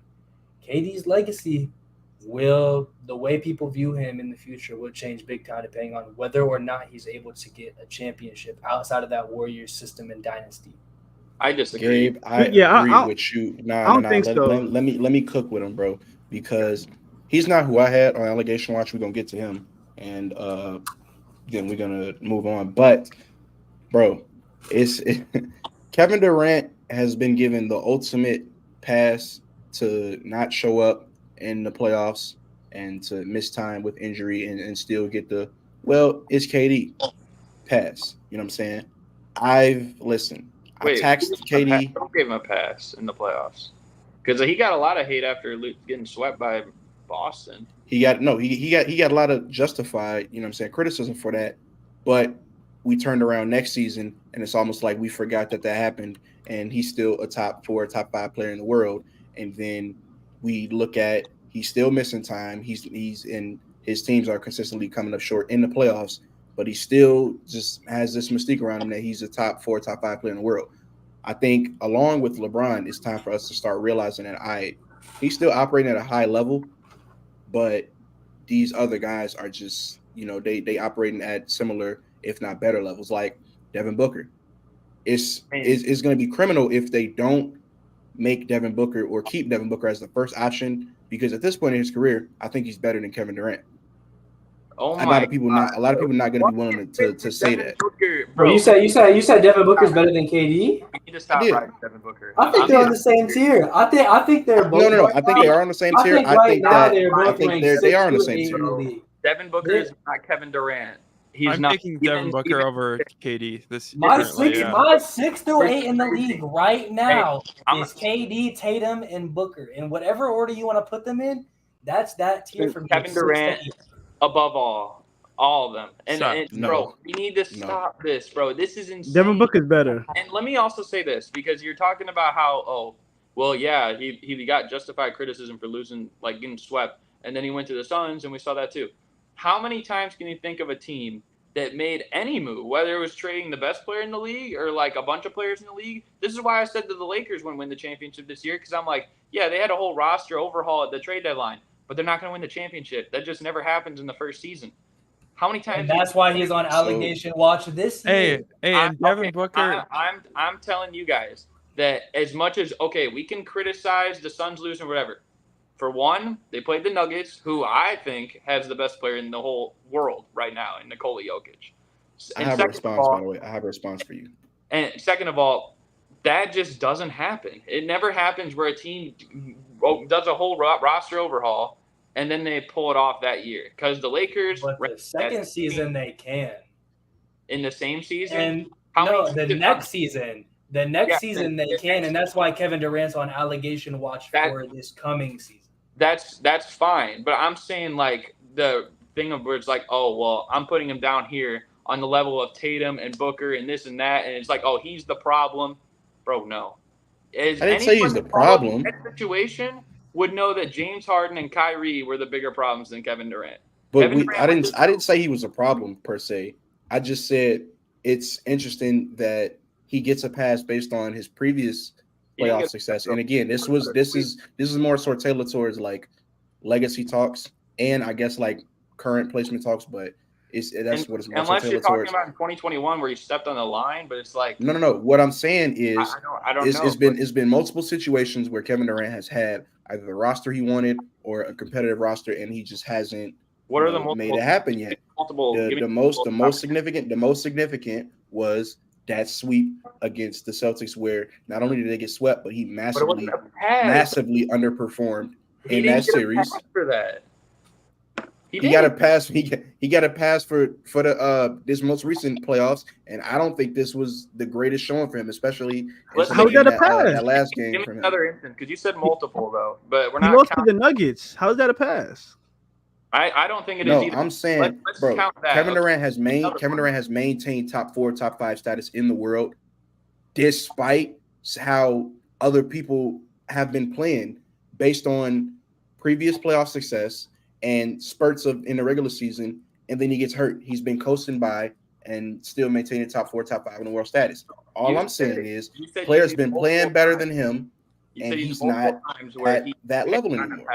KD's legacy the way people view him in the future will change big time depending on whether or not he's able to get a championship outside of that Warriors system and dynasty. I disagree. Gabe, I agree with you. I don't think so. Let me cook with him, bro, because he's not who I had on allegation watch. We're gonna get to him, and then we're gonna move on. But, bro, Kevin Durant has been given the ultimate pass to not show up in the playoffs and to miss time with injury and still get it's KD pass. You know what I'm saying? I taxed KD. Don't give him a pass in the playoffs because he got a lot of hate after getting swept by Boston. He got a lot of justified, criticism for that. But we turned around next season, and it's almost like we forgot that happened, and he's still a top 4, top 5 player in the world. And then we look at he's still missing time. He's in his teams are consistently coming up short in the playoffs, but he still just has this mystique around him that he's a top 4, top 5 player in the world. I think along with LeBron, it's time for us to start realizing that he's still operating at a high level, but these other guys are just, they operating at similar, if not better levels, like Devin Booker. It's going to be criminal if they don't make Devin Booker or keep Devin Booker as the first option, because at this point in his career, I think he's better than Kevin Durant. A lot of people not going to be willing to say that. Bro, you said Devin Booker's better than KD? We need to stop riding Devin Booker. I think they're on the same tier. I think they're both. No. I think they are on the same tier. I think they are on the same tier. Devin Booker is not Kevin Durant. I'm picking Devin Booker over KD. My 6 through 8 in the league right now is KD, Tatum, and Booker. In whatever order you want to put them in, that's that tier for me. Kevin Durant above all of them. Bro, we need to stop this, bro. This is insane. Devin Booker's better. And let me also say this, because you're talking about how, he got justified criticism for losing, like getting swept, and then he went to the Suns, and we saw that too. How many times can you think of a team that made any move, whether it was trading the best player in the league or like a bunch of players in the league? This is why I said that the Lakers wouldn't win the championship this year, because I'm like, yeah, they had a whole roster overhaul at the trade deadline, but they're not going to win the championship. That just never happens in the first season. How many times? And that's why he's on allegation watch this year. Hey, and Devin Booker. I'm telling you guys that as much as, we can criticize the Suns losing or whatever. For one, they played the Nuggets, who I think has the best player in the whole world right now, in Nikola Jokic. I have a response, by the way. I have a response for you. And second of all, that just doesn't happen. It never happens where a team does a whole roster overhaul and then they pull it off that year. Because the Lakers, but the second season they can. In the same season? And the next season. The next season they can, and that's why Kevin Durant's on allegation watch for this coming season. That's fine, but I'm saying like the thing of where it's like, I'm putting him down here on the level of Tatum and Booker and this and that, and it's like, he's the problem, bro. No, I didn't say he's the problem. That situation would know that James Harden and Kyrie were the bigger problems than Kevin Durant. But I didn't say he was a problem per se. I just said it's interesting that he gets a pass based on his previous playoff success. And again, this is more sort of tailored towards like legacy talks and I guess like current placement talks, but that's what it's more unless you're talking about in 2021 where he stepped on the line, but it's like no. What I'm saying is I don't know. It's been multiple situations where Kevin Durant has had either the roster he wanted or a competitive roster, and he just hasn't made it happen yet. The most significant was that sweep against the Celtics, where not only did they get swept, but he But it massively, wasn't a pass. massively underperformed He in didn't that get a series. pass for that. He got a pass. He got a pass for the this most recent playoffs, and I don't think this was the greatest showing for him, especially How is that a pass? that last game Give me for him. another instance, because you said multiple though, but we're He not lost to counting. the Nuggets. How is that a pass? I don't think it is No, either. I'm saying, Let's bro, count that. Kevin Durant has Another maintained top 4, top 5 status in the world, despite how other people have been playing based on previous playoff success and spurts in the regular season, and then he gets hurt. He's been coasting by and still maintaining top 4, top 5 in the world status. All I'm saying is players been playing better than him, and he's not at that level anymore.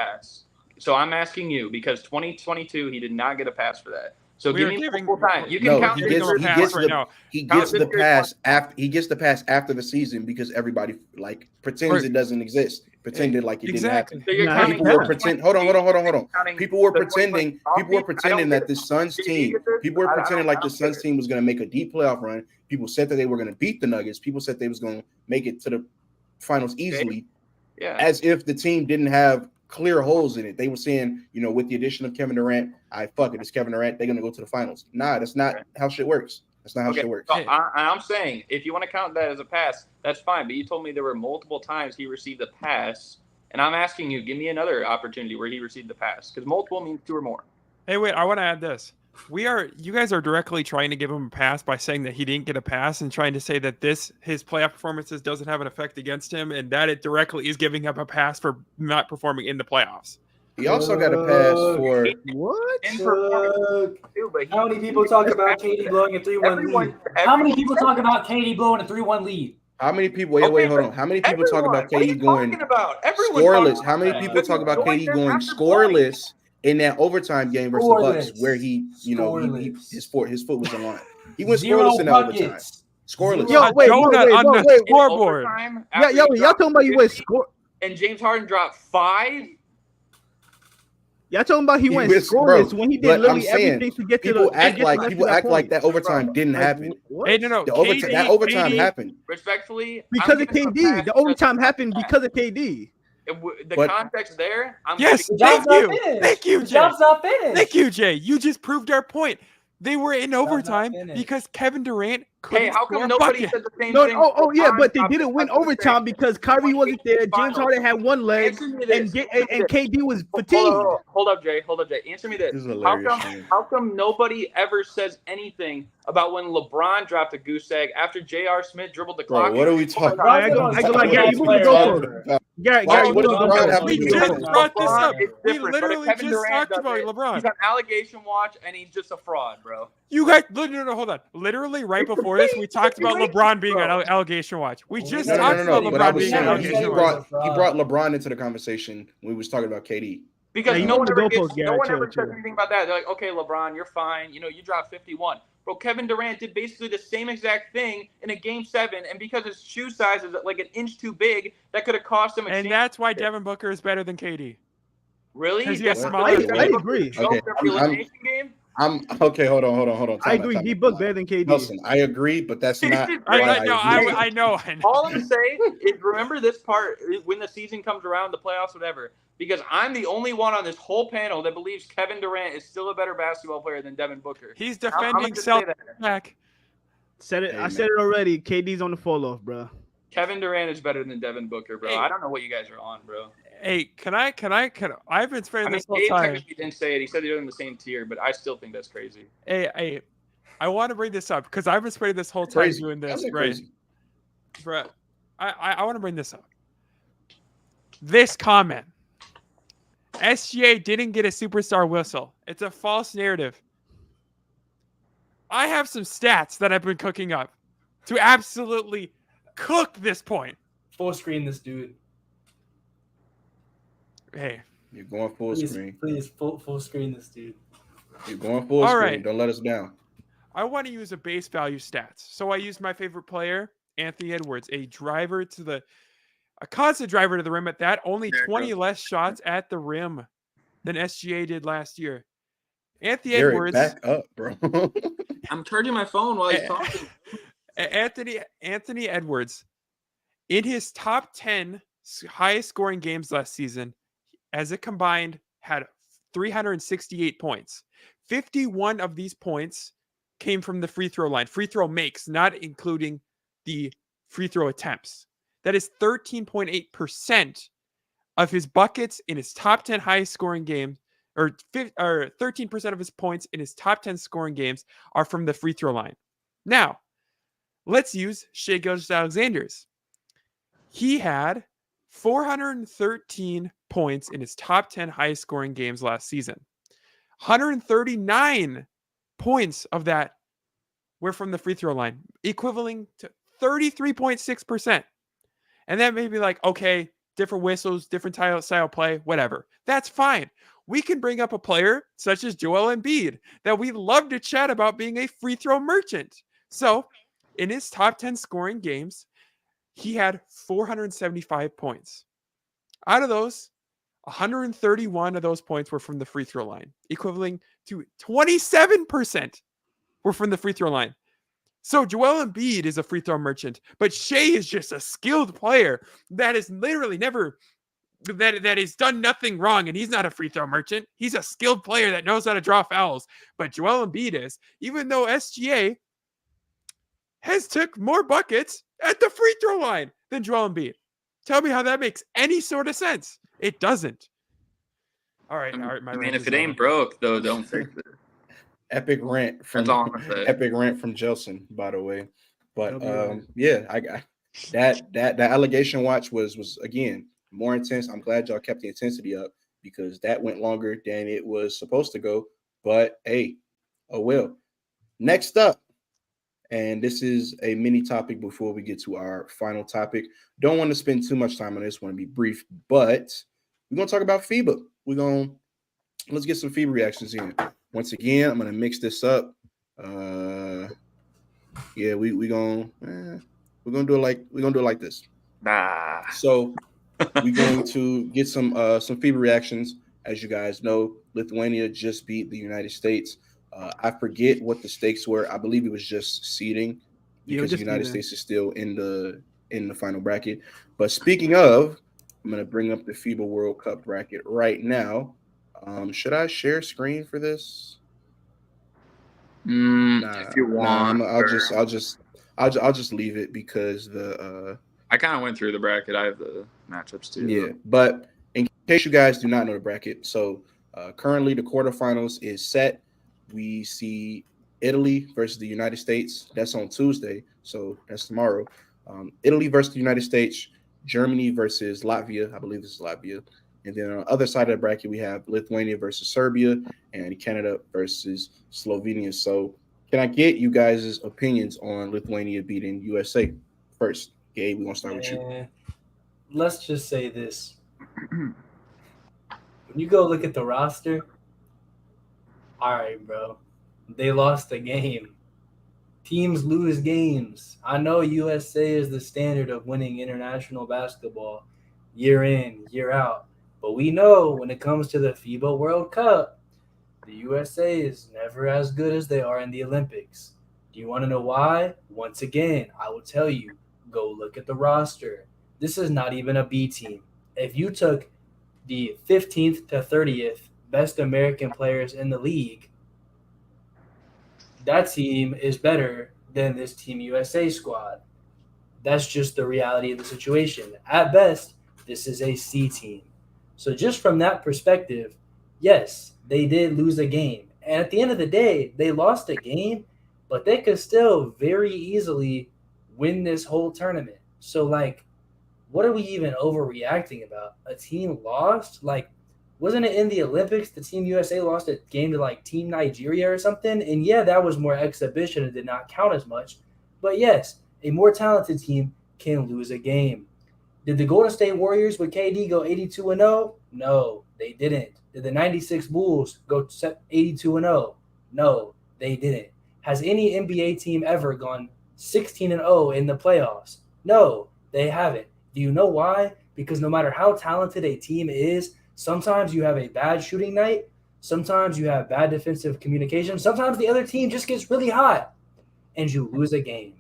So I'm asking you, because 2022 he did not get a pass for that. So We give are me giving- multiple time. You can No, count he this gets as a pass the right now. he gets Count the this pass as after he gets the pass after the season because everybody like pretends it doesn't exist, pretended like it didn't happen. So you're Nah, counting People were Yeah. pretending. Hold on. counting People were the pretending. People were pretending that the Suns team. People were pretending like the Suns team was going to make a deep playoff run. People said that they were going to beat the Nuggets. People said they was going to make it to the finals easily, Yeah. as if the team didn't have clear holes in it. They were saying, with the addition of Kevin Durant, it's Kevin Durant. They're going to go to the finals. Nah, that's not how shit works. That's not how shit works. So I'm saying, if you want to count that as a pass, that's fine. But you told me there were multiple times he received a pass, and I'm asking you, give me another opportunity where he received the pass, because multiple means 2 or more. Hey, wait, I want to add this. You guys are directly trying to give him a pass by saying that he didn't get a pass and trying to say that his playoff performances doesn't have an effect against him and that it directly is giving him a pass for not performing in the playoffs. He also got a pass for What? In performance too, but How many people talk about KD blowing a 3-1 lead? How many people talk about KD blowing a 3-1 lead? how many people? Wait, hold on. How many people talk about KD going scoreless? How many people talk about KD going scoreless in that overtime game versus the Bucks, where his foot was in line? He went scoreless in that overtime. Scoreless. Yo, wait, on the scoreboard. Yeah, y'all talking about he went score? And James Harden dropped 5. Y'all talking about he went was- scoreless bro, when he but did I'm literally saying, everything to get to People the act like point. that overtime didn't happen. What? Hey, no. The overtime happened. Respectfully, Because of KD. The overtime happened because of KD. The context there. Yes, The job's thank not you. finished. Thank you, The Jay. job's not finished. Thank you, Jay. You just proved our point. They were in not overtime finished. because Kevin Durant couldn't Hey, how score come a nobody bucket. said the same No, thing? yeah, but they didn't win overtime because Kyrie wasn't there. James Harden had one leg, Answer me and this. KD was fatigued. Hold up, Jay. Answer me this. This is hilarious, man. How come nobody ever says anything about when LeBron dropped a goose egg after J.R. Smith dribbled the clock? Bro, what are we talking All right, I go like Gary, you want to go for it. Gary, Why- you what want to does go LeBron for have it. to We do just with it? brought this up. It's We different, but literally Kevin just Durant talked about does it. LeBron. He's on allegation watch, and he's just a fraud, bro. You guys, no, hold on. Literally, right before this, we talked about LeBron being on allegation watch. We just No, talked about But I LeBron was being on saying allegation he watch. brought LeBron into the conversation when we was talking about KD. Because Yeah, no you one on the ever, goalpost, Gary, chill. says anything about that. They're like, okay, LeBron, you're fine. You dropped 51. Bro, Kevin Durant did basically the same exact thing in a Game 7, and because his shoe size is like an inch too big, that could have cost him a And chance. that's why Devin Booker is better than KD. Really? Because he has That's smaller what I feet. agree. Okay, the elimination game? I'm okay. Hold on. I agree. D Book better than KD. Nelson, I agree, but that's not. I why know. agree. I know. All I'm saying is remember this part when the season comes around, the playoffs, whatever. Because I'm the only one on this whole panel that believes Kevin Durant is still a better basketball player than Devin Booker. He's I'm gonna defending just say that. back. Said it. Hey, I said it already. KD's on the fall off, bro. Kevin Durant is better than Devin Booker, bro. Hey. I don't know what you guys are on, bro. Hey, can I? I've been spreading I mean, this whole Gabe time. technically didn't say it. He said they're in the same tier, but I still think that's crazy. Hey, I want to bring this up because I've been spreading this whole time Crazy. doing this, That's right? crazy. Bro, I want to bring this up. This comment. SGA didn't get a superstar whistle. It's a false narrative. I have some stats that I've been cooking up to absolutely cook this point. Full screen this dude. Hey, You're going full screen. Please, full screen this dude. You're going full All screen. right. Don't let us down. I want to use a base value stats. So I used my favorite player, Anthony Edwards, a constant driver to the rim at that. Only 20 less shots at the rim than SGA did last year. Anthony Garrett, Edwards. back up, bro. I'm charging my phone while he's talking. Anthony Edwards, in his top 10 highest scoring games last season, as it combined, had 368 points. 51 of these points came from the free throw line. Free throw makes, not including the free throw attempts. That is 13.8% of his buckets in his top 10 highest scoring games, or 13% of his points in his top 10 scoring games are from the free throw line. Now, let's use Shai Gilgeous-Alexander's. He had 413 points in his top 10 highest scoring games last season. 139 points of that were from the free throw line, equivalent to 33.6%. And that may be like, okay, different whistles, different style play, whatever. That's fine. We can bring up a player such as Joel Embiid that we love to chat about being a free throw merchant. So in his top 10 scoring games, he had 475 points. Out of those, 131 of those points were from the free throw line, equivalent to 27% were from the free throw line. So Joel Embiid is a free throw merchant, but Shai is just a skilled player that is literally never, that has done nothing wrong, and he's not a free throw merchant. He's a skilled player that knows how to draw fouls, but Joel Embiid is, even though SGA has took more buckets at the free throw line than Joel Embiid. Tell me how that makes any sort of sense. It doesn't. All right. If it ain't broke, though, don't fix it. Epic rant from JELSON, by the way. But yeah, I got that allegation watch was again more intense. I'm glad y'all kept the intensity up because that went longer than it was supposed to go. But hey, oh well. Next up, and this is a mini topic before we get to our final topic. Don't want to spend too much time on this. Want to be brief, but we're gonna talk about FIBA. Let's get some FIBA reactions in. Once again, I'm gonna mix this up. We're gonna do it like this. So we're going to get some FIBA reactions. As you guys know, Lithuania just beat the United States. I forget what the stakes were. I believe it was just seeding because the United States is still in the final bracket. But speaking of, I'm gonna bring up the FIBA World Cup bracket right now. Should I share screen for this? If you want, I'll just leave it because I kind of went through the bracket. I have the matchups too. Yeah, but in case you guys do not know the bracket, so currently the quarterfinals is set. We see Italy versus the United States. That's on Tuesday, so that's tomorrow. Italy versus the United States. Germany versus Latvia. I believe this is Latvia. And then on the other side of the bracket, we have Lithuania versus Serbia and Canada versus Slovenia. So can I get you guys' opinions on Lithuania beating USA first? Gabe, we want to start with you. Let's just say this. When you go look at the roster, all right, bro, they lost the game. Teams lose games. I know USA is the standard of winning international basketball year in, year out. But we know when it comes to the FIBA World Cup, the USA is never as good as they are in the Olympics. Do you want to know why? Once again, I will tell you, go look at the roster. This is not even a B team. If you took the 15th to 30th best American players in the league, that team is better than this Team USA squad. That's just the reality of the situation. At best, this is a C team. So just from that perspective, yes, they did lose a game. And at the end of the day, they lost a game, but they could still very easily win this whole tournament. So, what are we even overreacting about? A team lost? Wasn't it in the Olympics the Team USA lost a game to, Team Nigeria or something? And, yeah, that was more exhibition and did not count as much. But, yes, a more talented team can lose a game. Did the Golden State Warriors with KD go 82-0? No, they didn't. Did the 96 Bulls go 82-0? No, they didn't. Has any NBA team ever gone 16-0 in the playoffs? No, they haven't. Do you know why? Because no matter how talented a team is, sometimes you have a bad shooting night. Sometimes you have bad defensive communication. Sometimes the other team just gets really hot and you lose a game.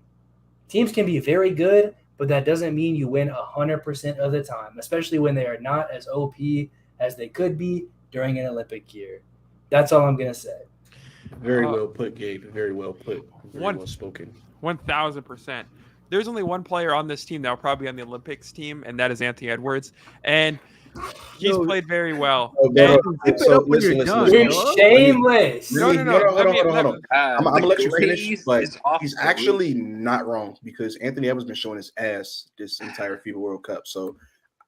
Teams can be very good, but that doesn't mean you win 100% of the time, especially when they are not as OP as they could be during an Olympic year. That's all I'm going to say. Very well put, Gabe. Very well put. Very One- well spoken. 1,000%. There's only one player on this team that will probably be on the Olympics team, and that is Anthony Edwards. And he's played very well. Oh, And- Keep it up when you're done, You're dog. shameless. No. Hold on. I'm The gonna let you glaze finish, but is off he's the actually not wrong because Anthony Edwards been showing his ass this entire FIBA World Cup. So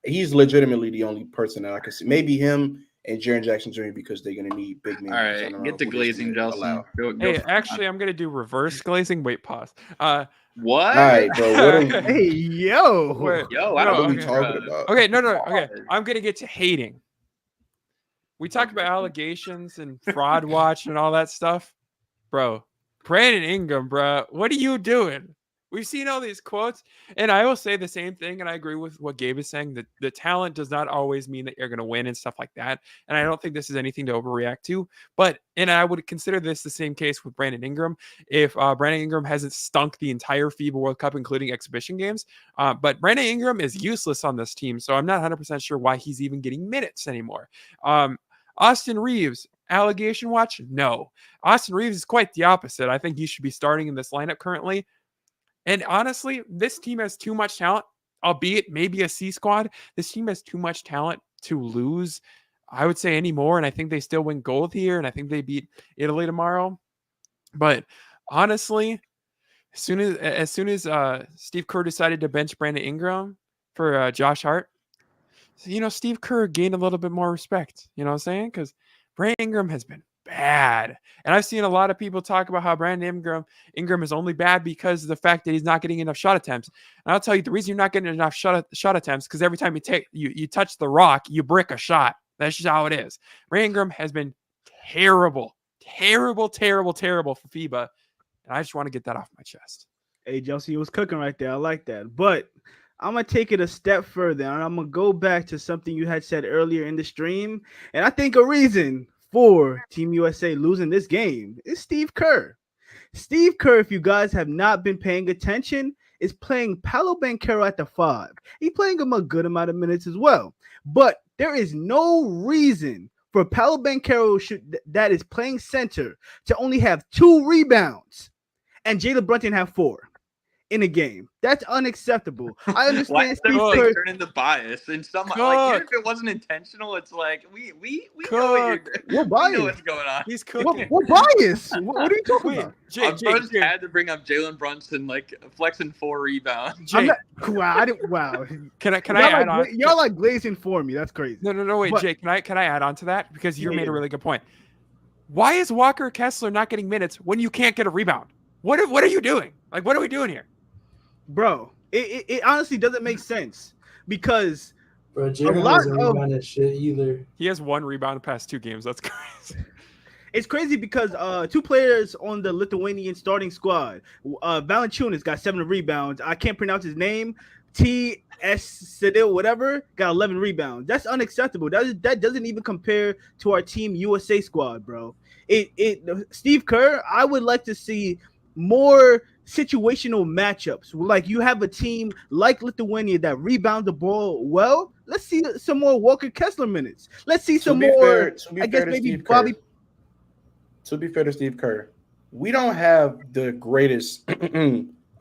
he's legitimately the only person that I can see. Maybe him and Jaren Jackson Jr. because they're gonna need big men. All because I right, don't get know the who this glazing, team Jelson. allow. Go Hey, for it. actually, I'm going to do reverse glazing. Wait, pause. What? All right, bro. What are we, Hey, yo. Wait, Yo, I no, don't what are we okay. talking about? Okay, no. Okay, I'm going to get to hating. We talked about allegations and fraud watch and all that stuff. Bro, Brandon Ingram, bro, what are you doing? We've seen all these quotes, and I will say the same thing, and I agree with what Gabe is saying, that the talent does not always mean that you're going to win and stuff like that, and I don't think this is anything to overreact to, and I would consider this the same case with Brandon Ingram. If Brandon Ingram hasn't stunk the entire FIBA World Cup, including exhibition games, but Brandon Ingram is useless on this team, so I'm not 100% sure why he's even getting minutes anymore. Austin Reeves, allegation watch? No. Austin Reeves is quite the opposite. I think he should be starting in this lineup currently. And honestly, this team has too much talent, albeit maybe a C squad. This team has too much talent to lose, I would say, anymore. And I think they still win gold here. And I think they beat Italy tomorrow. But honestly, as soon as Steve Kerr decided to bench Brandon Ingram for Josh Hart, Steve Kerr gained a little bit more respect. You know what I'm saying? Because Brandon Ingram has been bad. And I've seen a lot of people talk about how Brandon Ingram is only bad because of the fact that he's not getting enough shot attempts. And I'll tell you the reason you're not getting enough shot attempts because every time you touch the rock, you brick a shot. That's just how it is. Brandon Ingram has been terrible for FIBA. And I just want to get that off my chest. Hey, Jelson, you was cooking right there. I like that. But I'm going to take it a step further, and I'm going to go back to something you had said earlier in the stream. And I think a reason for Team USA losing this game is Steve Kerr. Steve Kerr, if you guys have not been paying attention, is playing Paolo Banchero at the 5. He's playing him a good amount of minutes as well. But there is no reason for Paolo Banchero that is playing center to only have 2 rebounds and Jalen Brunson have 4 in a game. That's unacceptable. I understand Steve Kerr turning the bias and some like even if it wasn't intentional, it's like we know we know what's going on. He's cooking. What bias? What are you talking about? Jake had to bring up Jalen Brunson like flexing 4 rebounds. Wow. Can I add on? Y'all like glazing for me. That's crazy. No. Wait, Jake. Can I add on to that because you made a really good point. Why is Walker Kessler not getting minutes when you can't get a rebound? What are you doing? Like, what are we doing here? Bro, it honestly doesn't make sense because Jaren hasn't rebounded shit either. He has 1 rebound the past 2 games. That's crazy. It's crazy because 2 players on the Lithuanian starting squad, Valanciunas got 7 rebounds. I can't pronounce his name. T.S. Sidil, whatever, got 11 rebounds. That's unacceptable. That doesn't even compare to our Team USA squad, bro. Steve Kerr, I would like to see more situational matchups. Like you have a team like Lithuania that rebounds the ball well. Let's see some more Walker Kessler minutes. Let's see some more. I guess maybe Bobby. To be fair to Steve Kerr, we don't have the greatest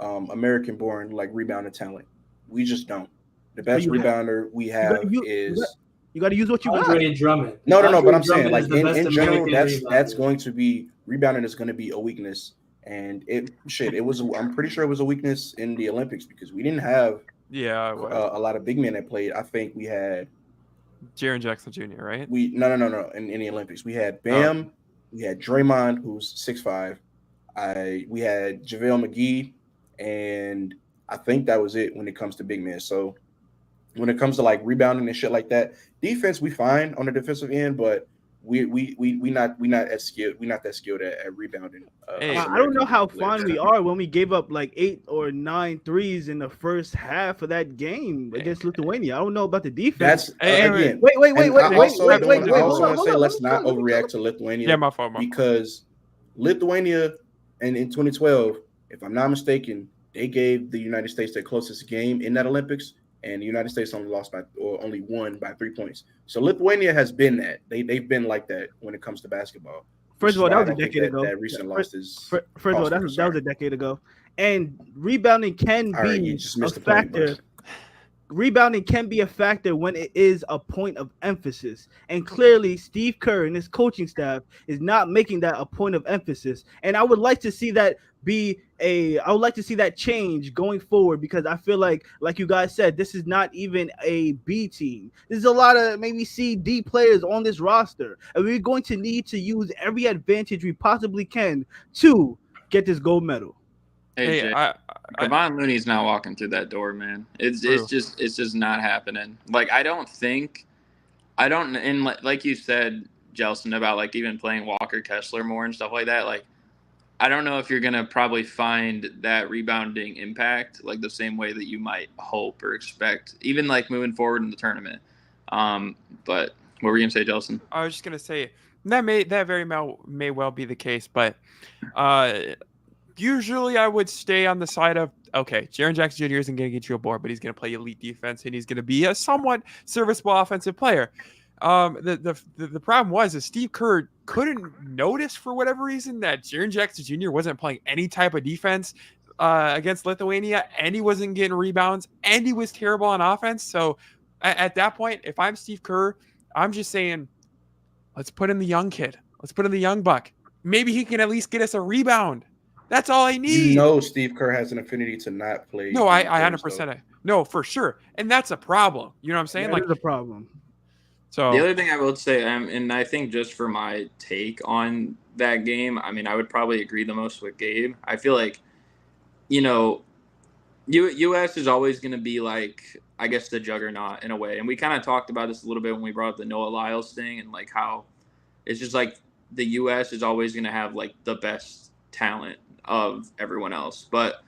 American-born like rebounder talent. We just don't. The best rebounder we have is. You got to use what you got. Andre Drummond. No. But I'm saying, like in general, that's going to be rebounding is going to be a weakness, and it was. I'm pretty sure it was a weakness in the Olympics because we didn't have a lot of big men that played. I think we had Jaren Jackson Jr. Right? No. In the Olympics, we had Bam, we had Draymond, who's 6'5". We had JaVale McGee, and I think that was it when it comes to big men. So when it comes to like rebounding and shit like that, defense we fine on the defensive end, but we not as skilled. We're not that skilled at rebounding. I don't know how fine we are when we gave up like 8 or 9 threes in the first half of that game against Lithuania. I don't know about the defense. Again. Wait. I also want to say let's not overreact to Lithuania. Yeah, my fault. Because Lithuania and in 2012, if I'm not mistaken, they gave the United States their closest game in that Olympics, and the United States only won by 3 points. So Lithuania has been that. They've been like that when it comes to basketball. First of all, that was a decade ago. That recent loss is first of all, that was a decade ago. And rebounding can be a factor. Rebounding can be a factor when it is a point of emphasis. And clearly, Steve Kerr and his coaching staff is not making that a point of emphasis. And I would like to see that change going forward, because I feel like you guys said, this is not even a B team. There's a lot of maybe C, D players on this roster. And we're going to need to use every advantage we possibly can to get this gold medal. Hey, Jay, Kevon Looney's not walking through that door, man. It's just not happening. Like, and like you said, Jelson, about like even playing Walker Kessler more and stuff like that. Like, I don't know if you're gonna probably find that rebounding impact like the same way that you might hope or expect, even like moving forward in the tournament. But what were you gonna say, Jelson? I was just gonna say that may well be the case, but usually I would stay on the side of, okay, Jaren Jackson Jr. isn't going to get you a board, but he's going to play elite defense, and he's going to be a somewhat serviceable offensive player. The problem was Steve Kerr couldn't notice for whatever reason that Jaren Jackson Jr. wasn't playing any type of defense against Lithuania, and he wasn't getting rebounds, and he was terrible on offense. So at that point, if I'm Steve Kerr, I'm just saying, let's put in the young kid. Let's put in the young buck. Maybe he can at least get us a rebound. That's all I need. You know, Steve Kerr has an affinity to not play. No, I 100%. No, for sure. And that's a problem. You know what I'm saying? That is a problem. So the other thing I will say, and I think just for my take on that game, I mean, I would probably agree the most with Gabe. I feel like, you know, U.S. is always going to be like, I guess, the juggernaut in a way. And we kind of talked about this a little bit when we brought up the Noah Lyles thing, and like how it's just like the U.S. is always going to have like the best talent of everyone else. But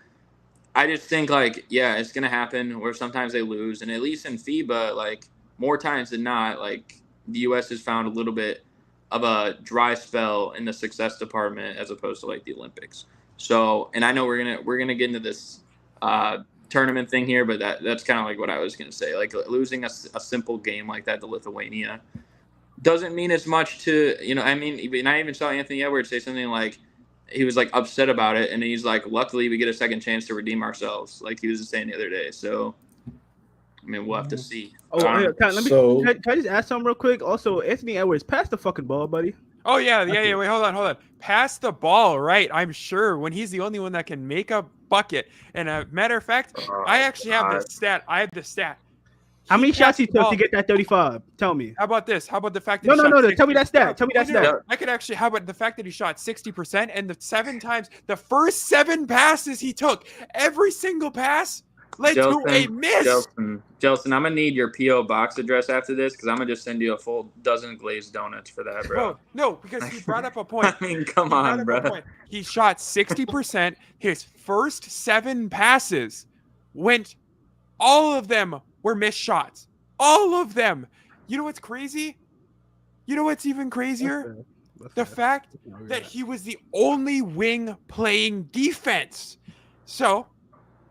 I just think like, yeah, it's going to happen where sometimes they lose. And at least in FIBA, like more times than not, like the U.S. has found a little bit of a dry spell in the success department as opposed to like the Olympics. So, and I know we're going to get into this tournament thing here, but that's kind of like what I was going to say. Like losing a simple game like that to Lithuania doesn't mean as much to, you know, I mean, and I even saw Anthony Edwards say something like, he was like upset about it, and he's like, luckily we get a second chance to redeem ourselves, like he was saying the other day. So, I mean, we'll have to see. Oh, can I just ask something real quick? Also, Anthony Edwards, pass the fucking ball, buddy. Oh, yeah. Wait, hold on. Pass the ball, right? I'm sure when he's the only one that can make a bucket. And a matter of fact, I actually have the stat. How many shots he took to get that 35? Tell me. How about this? How about the fact that No. Tell me that stat. I could actually. How about the fact that he shot 60% and the first 7 passes he took, every single pass led to a miss. Jelson, I'm gonna need your PO box address after this because I'm gonna just send you a full dozen glazed donuts for that, bro. No, because he brought up a point. I mean, come on, bro. He shot 60%. His first 7 passes went. All of them were missed shots. All of them. You know what's crazy? You know what's even crazier? The fact that he was the only wing playing defense. So,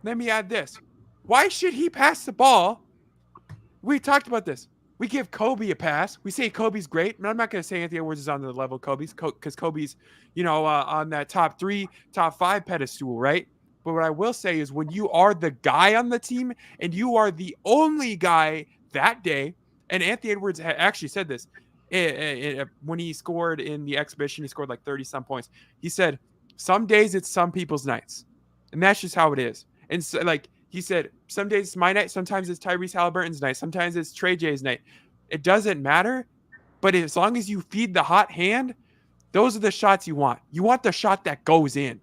let me add this. Why should he pass the ball? We talked about this. We give Kobe a pass. We say Kobe's great. And I'm not going to say Anthony Edwards is on the level of Kobe's because Kobe's, you know, on that top 3, top 5 pedestal, right? But what I will say is when you are the guy on the team and you are the only guy that day, and Anthony Edwards actually said this when he scored in the exhibition, he scored like 30-some points. He said, some days it's some people's nights. And that's just how it is. And so, like he said, some days it's my night, sometimes it's Tyrese Halliburton's night, sometimes it's Trey J's night. It doesn't matter. But as long as you feed the hot hand, those are the shots you want. You want the shot that goes in.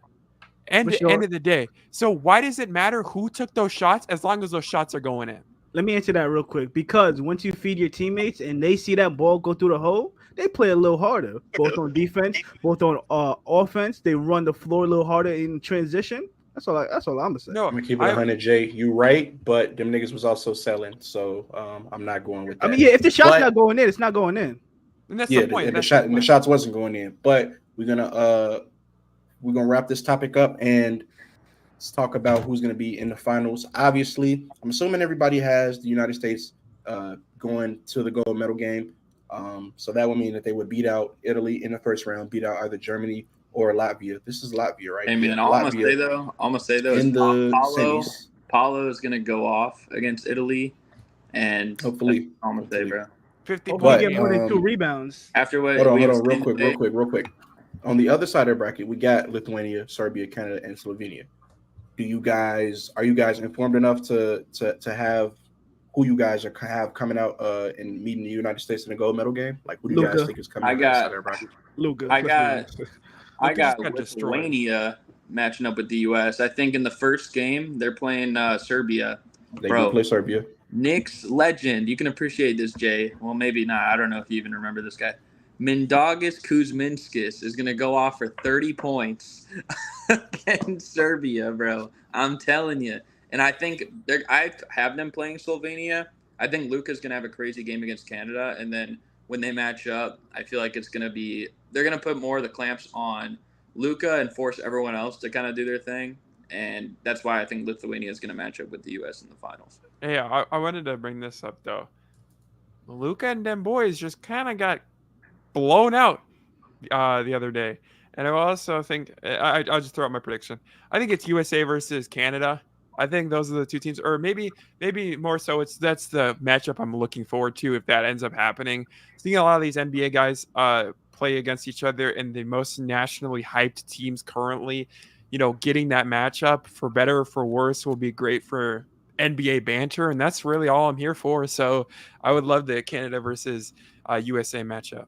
End of the day. So why does it matter who took those shots as long as those shots are going in? Let me answer that real quick. Because once you feed your teammates and they see that ball go through the hole, they play a little harder, both on defense, both on offense. They run the floor a little harder in transition. That's all I'm gonna say. No, I'm gonna keep it 100, Jay. You right, but them niggas was also selling, so I'm not going with that. I mean, yeah, if the shot's not going in, it's not going in. And that's the point. The shots wasn't going in, but we're gonna wrap this topic up and let's talk about who's going to be in the finals. Obviously, I'm assuming everybody has the United States going to the gold medal game. So that would mean that they would beat out Italy in the first round, beat out either Germany or Latvia. This is Latvia, right? Hey, man, I'm gonna say though, in the Paulo semis. is gonna go off against Italy, and Hopefully, I'm gonna say, bro. 50 Hopefully But, he get more than 2 rebounds. After what hold we on, have real seen quick, today- real quick. On the other side of the bracket, we got Lithuania, Serbia, Canada, and Slovenia. Are you guys informed enough to have who you guys have coming out and meeting the United States in the gold medal game? Like, who do you guys Luka. think is coming out of the side of the bracket? Luka. I got Lucas got destroyed. Lithuania matching up with the U.S. I think in the first game they're playing Serbia. They Bro. do play Serbia. Knicks legend. You can appreciate this, Jay. Well, maybe not. I don't know if you even remember this guy. Mindaugas Kuzminskis is going to go off for 30 points against Serbia, bro. I'm telling you. And I think I have them playing Slovenia. I think Luka's going to have a crazy game against Canada. And then when they match up, I feel like it's going to be – they're going to put more of the clamps on Luka and force everyone else to kind of do their thing. And that's why I think Lithuania is going to match up with the U.S. in the finals. Yeah, I wanted to bring this up, though. Luka and them boys just kind of got blown out the other day. And I also think I'll just throw out my prediction. I think it's USA versus Canada. I think those are the two teams, or maybe more so. That's the matchup I'm looking forward to if that ends up happening. Seeing a lot of these NBA guys play against each other and the most nationally hyped teams currently, getting that matchup for better or for worse will be great for NBA banter, and that's really all I'm here for. So I would love the Canada versus USA matchup.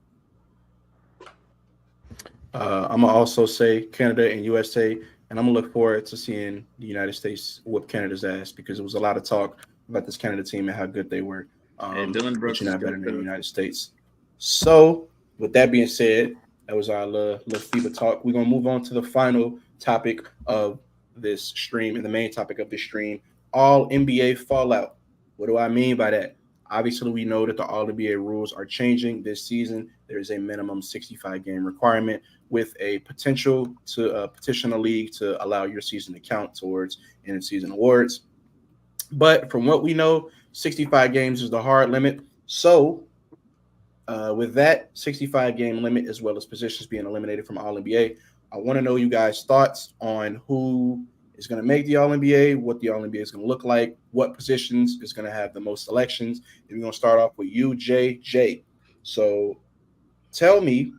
I'm gonna also say Canada and USA, and I'm gonna look forward to seeing the United States whoop Canada's ass because it was a lot of talk about this Canada team and how good they were. Dylan Brooks but you're not is better than good. the United States. So, with that being said, that was our little FIBA talk. We're gonna move on to the final topic of this stream, and the main topic of this stream: All NBA fallout. What do I mean by that? Obviously, we know that the All NBA rules are changing this season. There is a minimum 65 game requirement with a potential to petition a league to allow your season to count towards end of season awards. But from what we know, 65 games is the hard limit. So with that 65 game limit, as well as positions being eliminated from All NBA, I want to know you guys' thoughts on who is going to make the All NBA, what the All NBA is going to look like, what positions is going to have the most selections. And we're going to start off with you, Jay. So tell me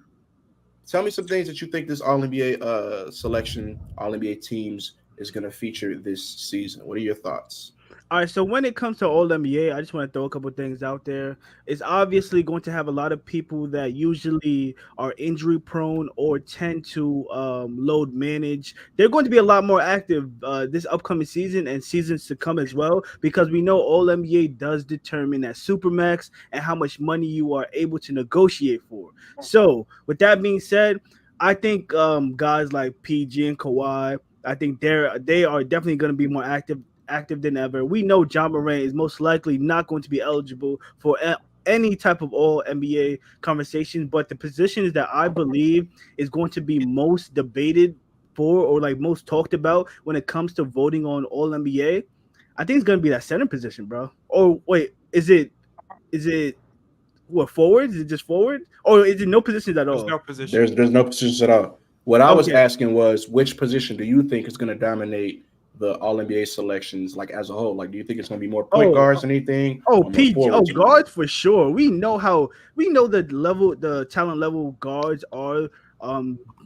some things that you think this All NBA selection, All NBA teams is going to feature this season. What are your thoughts? All right, so when it comes to All NBA, I just want to throw a couple things out there. It's obviously going to have a lot of people that usually are injury prone or tend to load manage. They're going to be a lot more active this upcoming season and seasons to come as well, because we know All NBA does determine that supermax and how much money you are able to negotiate for. So with that being said, I think guys like PG and Kawhi, I think they are definitely going to be more active than ever. We know John Morant is most likely not going to be eligible for any type of All NBA conversation, but the positions that I believe is going to be most debated for, or like most talked about when it comes to voting on All NBA, I think it's going to be that center position, bro. Or wait, is it what, forward? Is it just forward, or is it no positions at all? There's no position. There's no positions at all. What I was asking was, which position do you think is going to dominate the All NBA selections, like as a whole? Like, do you think it's going to be more point guards than anything? PG, guards for sure. We know the talent level guards are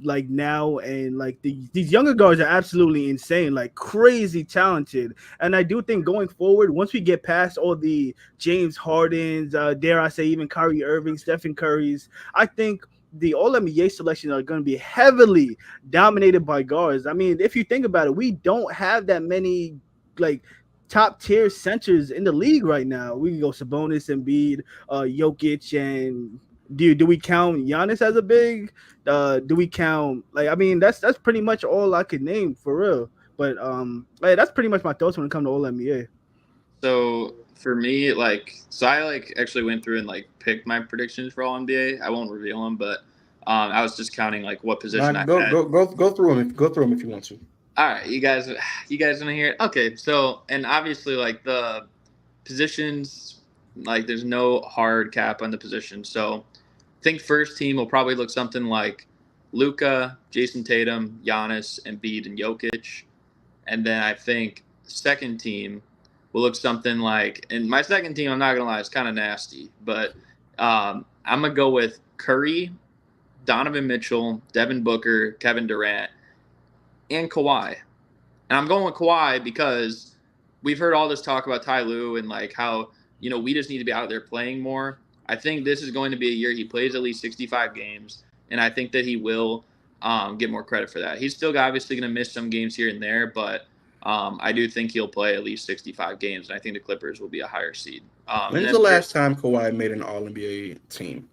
like now, and like these younger guards are absolutely insane, like crazy talented. And I do think going forward, once we get past all the James Hardens, dare I say even Kyrie Irving, Stephen Curry's, I think the All NBA selections are going to be heavily dominated by guards. I mean, if you think about it, we don't have that many like top tier centers in the league right now. We can go Sabonis, Embiid, Jokic, and do we count Giannis as a big? Do we count that's pretty much all I could name for real. But that's pretty much my thoughts when it comes to All NBA. So for me, I actually went through and picked my predictions for All NBA. I won't reveal them, but I was just counting what position I had. Go through them. Go through them if you want to. All right, you guys want to hear it? Okay, so and obviously like the positions, like there's no hard cap on the position. So I think first team will probably look something like Luka, Jason Tatum, Giannis, Embiid, and Jokic. And then I think second team will look something like, and my second team, I'm not gonna lie, is kind of nasty, but I'm gonna go with Curry, Donovan Mitchell, Devin Booker, Kevin Durant, and Kawhi. And I'm going with Kawhi because we've heard all this talk about Ty Lue and like how, we just need to be out there playing more. I think this is going to be a year he plays at least 65 games, and I think that he will get more credit for that. He's still obviously going to miss some games here and there, but I do think he'll play at least 65 games, and I think the Clippers will be a higher seed. When's the last time Kawhi made an All-NBA team?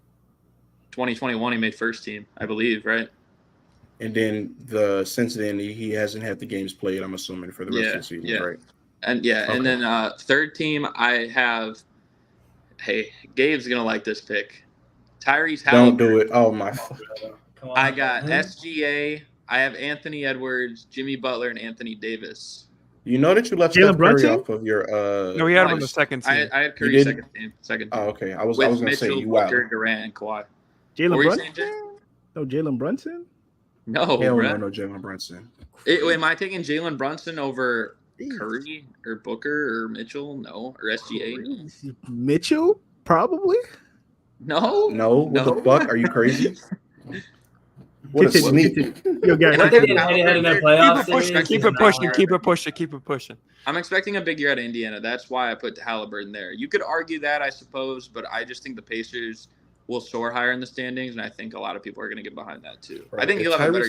2021, he made first team, I believe, right? And then since then he hasn't had the games played, I'm assuming, for the rest of the season, right? And and then third team I have. Hey, Gabe's gonna like this pick. Tyrese Halliburton. Don't do it. Oh my. Come on, I got SGA. I have Anthony Edwards, Jimmy Butler, and Anthony Davis. You know that you left Jalen Steph Curry Brunson? off of your. No, we had him on the second team. I had Curry second team. Oh, okay. I was With going to Mitchell, say you Booker, out. Durant, and Kawhi. Jalen What were you Brunson? saying, Jay? No, Jalen Brunson. No, Hell bro. no, Jalen Brunson. Am I taking Jalen Brunson over Curry or Booker or Mitchell? No, or SGA? No. Mitchell, probably. No. What the fuck? Are you crazy? What a Continue, sneak. Yo, guys, And I They think did head in their Halliburton- playoff Keep it pushing. Keep it pushing. I'm expecting a big year at Indiana. That's why I put Halliburton there. You could argue that, I suppose, but I just think the Pacers will soar higher in the standings, and I think a lot of people are going to get behind that too. Right. I think if he'll have a better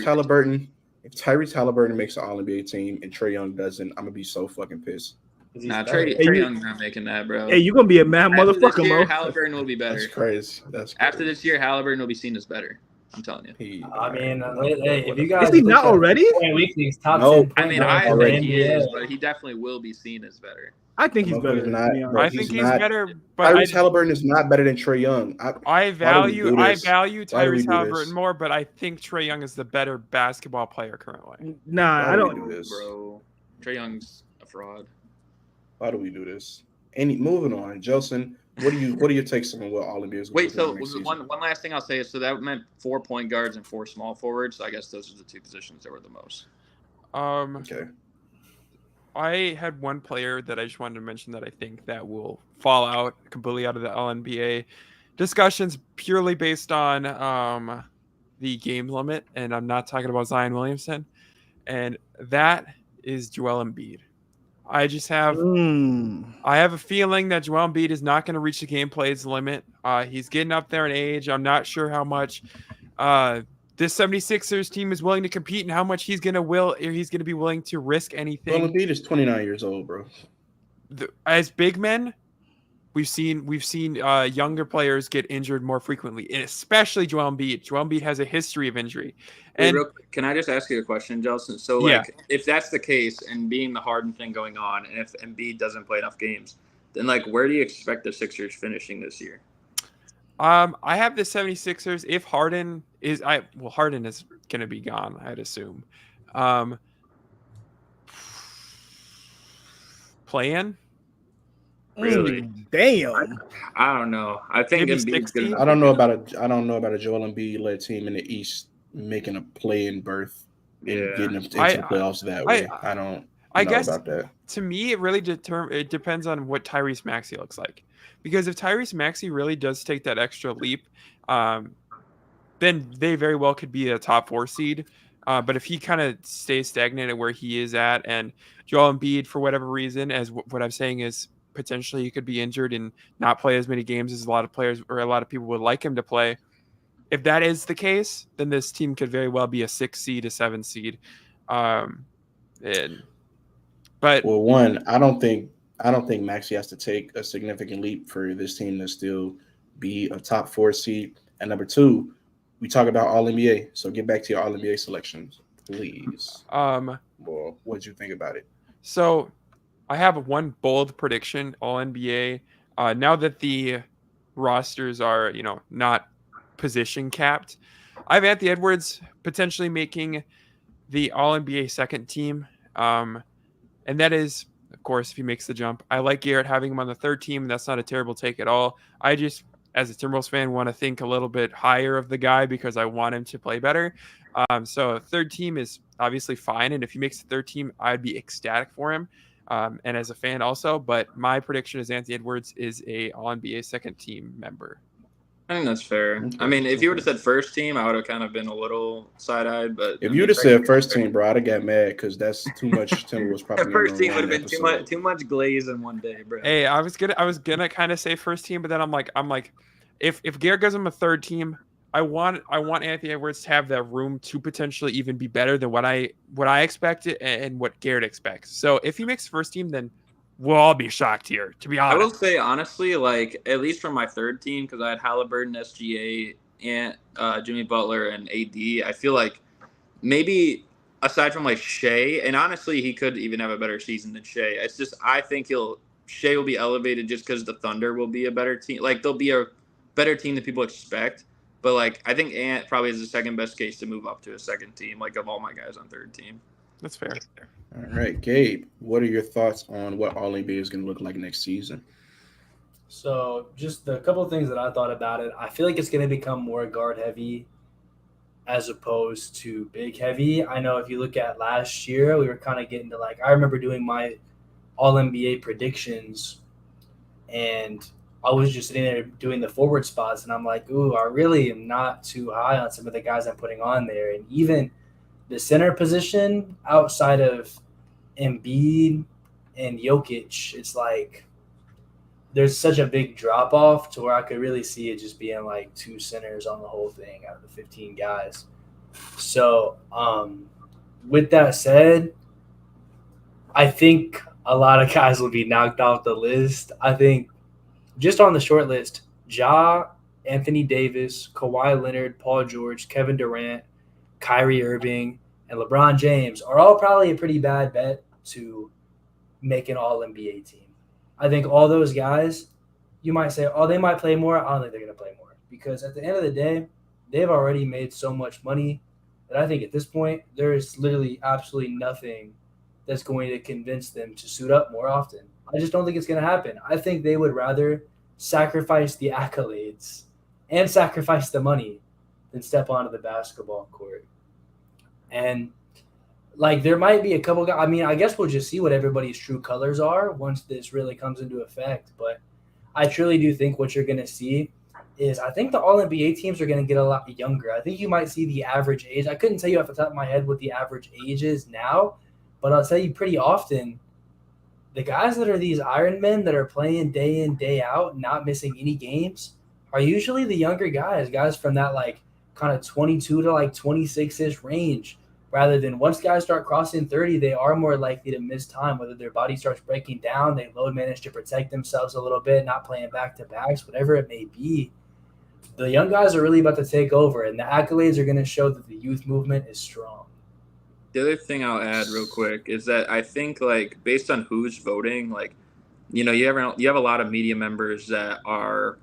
Tyrese Halliburton makes an All-NBA team and Trae Young doesn't, I'm gonna be so fucking pissed. Nah, Trae Young's not making that, bro. Hey, you gonna be a mad After motherfucker, this year, Mo. Halliburton will be better. That's crazy. After this year, Halliburton will be seen as better. I'm telling you. I mean, hey, if you guys Is he not already? Weekly's top No. 10 I mean, guards I in the think he is, NBA. but he definitely will be seen as better. I think he's better. He's not, to be honest. bro. I think he's better, but Tyrese Halliburton is not better than Trae Young. I value Why do Tyrese we do Halliburton this? more, but I think Trae Young is the better basketball player currently. Nah, Why I do we don't. do this? Bro, Trae Young's a fraud. Why do we do this? Moving on, Jelson. What do your takes on what All-NBA is? Wait, so one last thing I'll say is, so that meant 4 point guards and 4 small forwards. So I guess those are the 2 positions that were the most. Okay. I had one player that I just wanted to mention that I think that will fall out completely out of the LNBA discussions purely based on the game limit, and I'm not talking about Zion Williamson, and that is Joel Embiid. I just have I have a feeling that Joel Embiid is not going to reach the game plays limit. He's getting up there in age. I'm not sure how much this 76ers team is willing to compete and how much he's going to be willing to risk anything. Joel Embiid is 29 years old, bro. As big men, we've seen younger players get injured more frequently, and especially Joel Embiid. Joel Embiid has a history of injury. And real quick, can I just ask you a question, Jelson? So, if that's the case, and being the Harden thing going on, and if Embiid doesn't play enough games, then where do you expect the Sixers finishing this year? I have the 76ers. If Harden is, Harden is going to be gone, I'd assume. Play-in. Really? Damn. I don't know. I think Embiid's gonna. I don't know about a Joel Embiid led team in the East making a play-in berth and getting into the playoffs that way. I don't. I guess about that. To me, it really it depends on what Tyrese Maxey looks like. Because if Tyrese Maxey really does take that extra leap, then they very well could be a top 4 seed. But if he kind of stays stagnant at where he is at, and Joel Embiid, for whatever reason, as what I'm saying is potentially he could be injured and not play as many games as a lot of players or a lot of people would like him to play. If that is the case, then this team could very well be a 6 seed, a 7 seed. But one, I don't think Maxey has to take a significant leap for this team to still be a top 4 seed. And number 2, we talk about All-NBA. So get back to your All-NBA selections, please. Well, what'd you think about it? So I have one bold prediction, All-NBA. Now that the rosters are, not position capped, I have Anthony Edwards potentially making the All-NBA second team. And that is, of course, if he makes the jump. I like Garrett having him on the third team. That's not a terrible take at all. I just, as a Timberwolves fan, want to think a little bit higher of the guy because I want him to play better. So third team is obviously fine. And if he makes the third team, I'd be ecstatic for him. And as a fan also. But my prediction is Anthony Edwards is a All-NBA second team member. I think that's fair. Okay. I mean, if you would have said first team, I would have kind of been a little side-eyed. But If you would have said first team, bro, I'd have got mad because that's too much Timberwolves propaganda. First team would have been episode. too much glaze in one day, bro. Hey, I was gonna kind of say first team, but then I'm like, if Garrett gives him a third team, I want Anthony Edwards to have that room to potentially even be better than what I expected and what Garrett expects. So if he makes first team, then we'll all be shocked here, to be honest. I will say, honestly, like, at least from my third team, because I had Halliburton, SGA, and Jimmy Butler, and AD, I feel like maybe aside from, like, Shea, and honestly, he could even have a better season than Shea. It's just I think Shea will be elevated just because the Thunder will be a better team. Like, they'll be a better team than people expect. But, like, I think Ant probably is the second best case to move up to a second team, like, of all my guys on third team. That's fair. All right, Gabe, what are your thoughts on what All-NBA is going to look like next season? So just a couple of things that I thought about it. I feel like it's going to become more guard heavy as opposed to big heavy. I know if you look at last year, we were kind of getting to like, I remember doing my All-NBA predictions and I was just sitting there doing the forward spots and I'm like, ooh, I really am not too high on some of the guys I'm putting on there. And even the center position outside of Embiid and Jokic, it's like there's such a big drop off to where I could really see it just being like two centers on the whole thing out of the 15 guys. So with that said, I think a lot of guys will be knocked off the list. I think just on the short list, Ja, Anthony Davis, Kawhi Leonard, Paul George, Kevin Durant, Kyrie Irving, and LeBron James are all probably a pretty bad bet to make an All-NBA team. I think all those guys, you might say, oh, they might play more. I don't think they're going to play more because at the end of the day, they've already made so much money that I think at this point, there is literally absolutely nothing that's going to convince them to suit up more often. I just don't think it's going to happen. I think they would rather sacrifice the accolades and sacrifice the money than step onto the basketball court. And like there might be a couple guys. I mean, I guess we'll just see what everybody's true colors are once this really comes into effect. But I truly do think what you're going to see is I think the All-NBA teams are going to get a lot younger. I think you might see the average age. I couldn't tell you off the top of my head what the average age is now, but I'll tell you pretty often the guys that are these Iron Men that are playing day in, day out, not missing any games, are usually the younger guys from that like kind of 22 to like 26-ish range. Rather than once guys start crossing 30, they are more likely to miss time, whether their body starts breaking down, they load manage to protect themselves a little bit, not playing back-to-backs, whatever it may be. The young guys are really about to take over, and the accolades are going to show that the youth movement is strong. The other thing I'll add real quick is that I think, like, based on who's voting, like, you know, you have a lot of media members that are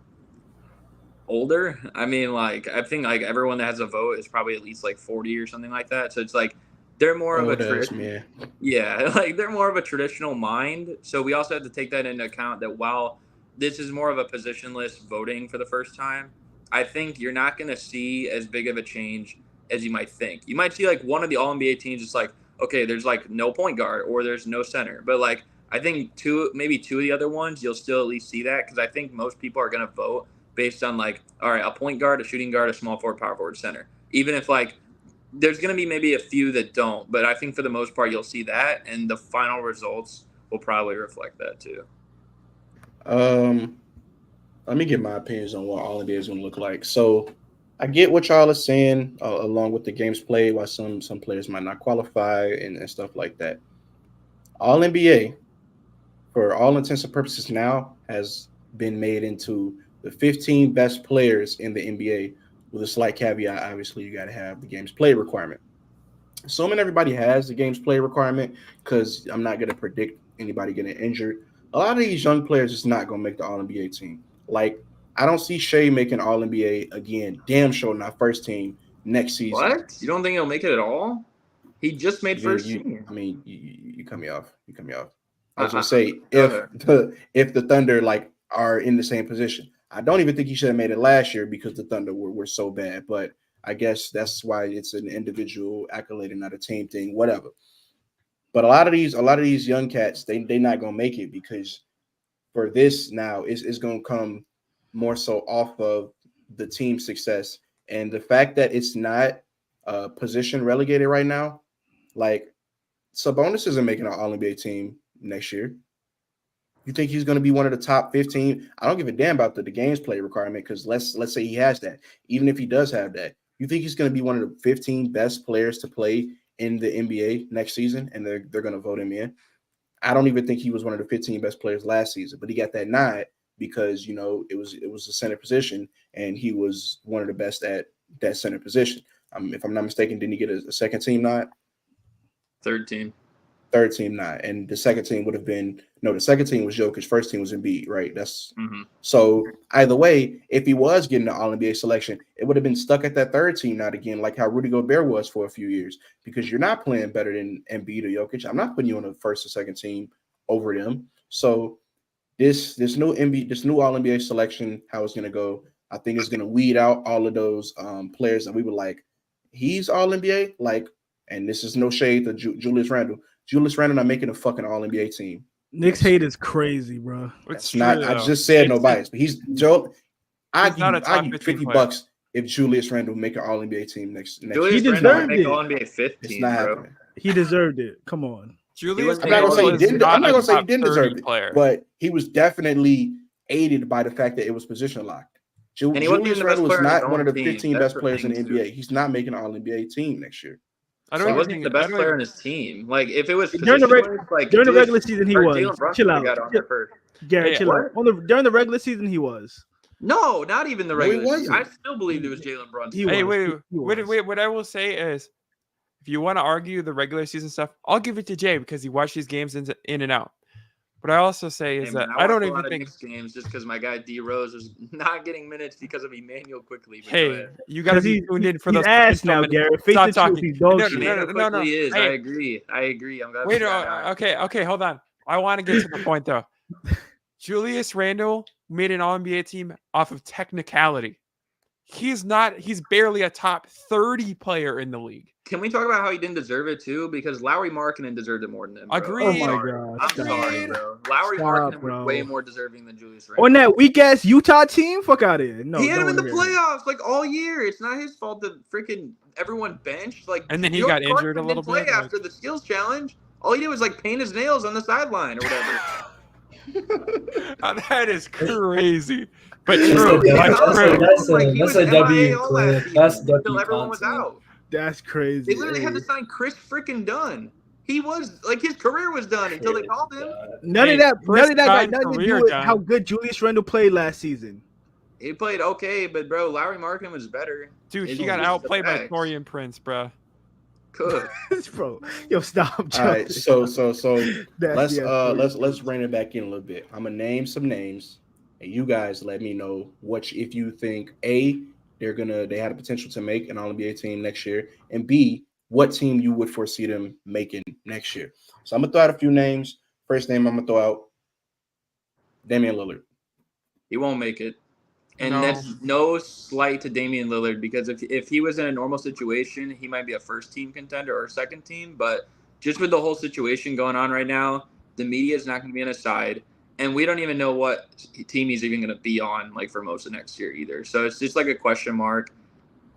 older. I mean, like, I think, like, everyone that has a vote is probably at least, like, 40 or something like that. So it's, like, they're more of a traditional. Yeah, like, they're more of a traditional mind. So we also have to take that into account that while this is more of a positionless voting for the first time, I think you're not going to see as big of a change as you might think. You might see like one of the All-NBA teams, it's like, okay, there's like no point guard or there's no center. But like, I think maybe two of the other ones, you'll still at least see that because I think most people are going to vote based on like, all right, a point guard, a shooting guard, a small forward, power forward, center. Even if like there's going to be maybe a few that don't, but I think for the most part, you'll see that. And the final results will probably reflect that too. Let me get my opinions on what All-NBA is going to look like. So I get what y'all are saying, along with the games played, why some players might not qualify and stuff like that. All-NBA, for all intents and purposes now, has been made into the 15 best players in the NBA, with a slight caveat. Obviously, you got to have the games played requirement. Assuming everybody has the games played requirement, because I'm not going to predict anybody getting injured, a lot of these young players is not going to make the All-NBA team. Like, I don't see Shea making All-NBA again. Damn sure not first team next season. What? You don't think he'll make it at all? He just made first team. You cut me off. I was gonna say if the Thunder like are in the same position, I don't even think he should have made it last year because the Thunder were so bad. But I guess that's why it's an individual accolade and not a team thing, whatever. But a lot of these young cats, they not gonna make it because for this now it's gonna come more so off of the team success and the fact that it's not position relegated right now. Like Sabonis isn't making an All-NBA team next year. You think he's going to be one of the top 15? I don't give a damn about the games play requirement because let's say he has that. Even if he does have that, you think he's going to be one of the 15 best players to play in the NBA next season, and they're going to vote him in? I don't even think he was one of the 15 best players last season, but he got that nod because it was a center position, and he was one of the best at that center position. If I'm not mistaken, didn't he get a second team nod? Third team nod, and the second team would have been the second team was Jokic, first team was Embiid, right? That's So either way, if he was getting the All-NBA selection, it would have been stuck at that third team nod again, like how Rudy Gobert was for a few years, because you're not playing better than Embiid or Jokic. I'm not putting you on the first or second team over them. So this new All-NBA selection, how it's gonna go, I think it's gonna weed out all of those players that we were like, he's All-NBA, like. And this is no shade to Julius Randle. Julius Randle not making a fucking All-NBA team. Nick's hate is crazy, bro. It's not. I just said no bias, but he's Joe. I give you $50 if Julius Randle make an All-NBA team next. Julius Randle make All-NBA 15. It's not happening. He deserved it. Come on, Julius. I'm not gonna say he didn't. I'm not gonna say he didn't deserve it, but he was definitely aided by the fact that it was position locked. Julius Randle was not one of the 15 best players in the NBA. He's not making an All-NBA team next year. He wasn't the best player on his team. Like if it was during the regular season, he was. Chill out, Garrett. Chill out. During the regular season, he was. No, not even the regular season. I still believe it was Jalen Brunson. Hey, wait. What I will say is, if you want to argue the regular season stuff, I'll give it to Jay because he watched these games in and out. What I also say is that I don't even think games just because my guy D Rose was not getting minutes because of Emmanuel Quickly. Hey, you got to be tuned in for those. Ass now, Garrett. Stop talking. No. Hey, I agree. I'm glad. Wait. Okay. Hold on. I want to get to the point though. Julius Randle made an All-NBA team off of technicality. He's barely a top 30 player in the league. Can we talk about how he didn't deserve it too? Because Lauri Markkanen deserved it more than him. Bro. Agreed. Oh my God. I'm sorry, bro. Lauri Markkanen was way more deserving than Julius Randle. On that weak ass Utah team, fuck out of here. No, he had him in the playoffs like all year. It's not his fault that freaking everyone benched. Like, and then he got injured a little bit after the skills challenge. All he did was like paint his nails on the sideline or whatever. That is crazy. But true. That's a W. That's W. Until everyone was out. That's crazy. They literally had to sign Chris freaking Dunn. He was like his career was done until they called him. None of that got nothing to do with how good Julius Randle played last season. He played okay, but bro, Lauri Markkanen was better. Dude, he got outplayed by Torian Prince, bro. Good. Bro, yo, stop. All right, so let's rein it back in a little bit. I'm gonna name some names, and you guys let me know if you think A, they had a potential to make an All-NBA team next year, and B, what team you would foresee them making next year. So I'm gonna throw out a few names. First name I'm gonna throw out, Damian Lillard. He won't make it. And that's no slight to Damian Lillard because if he was in a normal situation, he might be a first-team contender or a second team. But just with the whole situation going on right now, the media is not going to be on his side. And we don't even know what team he's even going to be on like for most of next year either. So it's just like a question mark.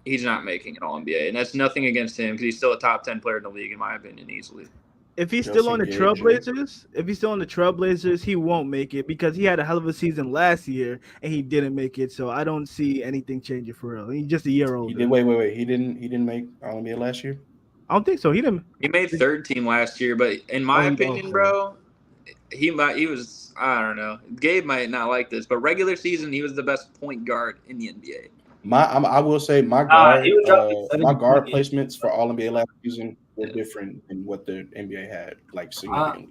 He's not making an All-NBA. And that's nothing against him because he's still a top 10 player in the league, in my opinion, easily. If he's still on the Trailblazers, he won't make it because he had a hell of a season last year and he didn't make it. So I don't see anything changing for real. He's just a year older. Wait. He didn't make All-NBA last year? I don't think so. He made third team last year, but in my opinion, bro, he was I don't know. Gabe might not like this, but regular season he was the best point guard in the NBA. I will say my guard placements for All-NBA last season were different than what the NBA had, like significantly.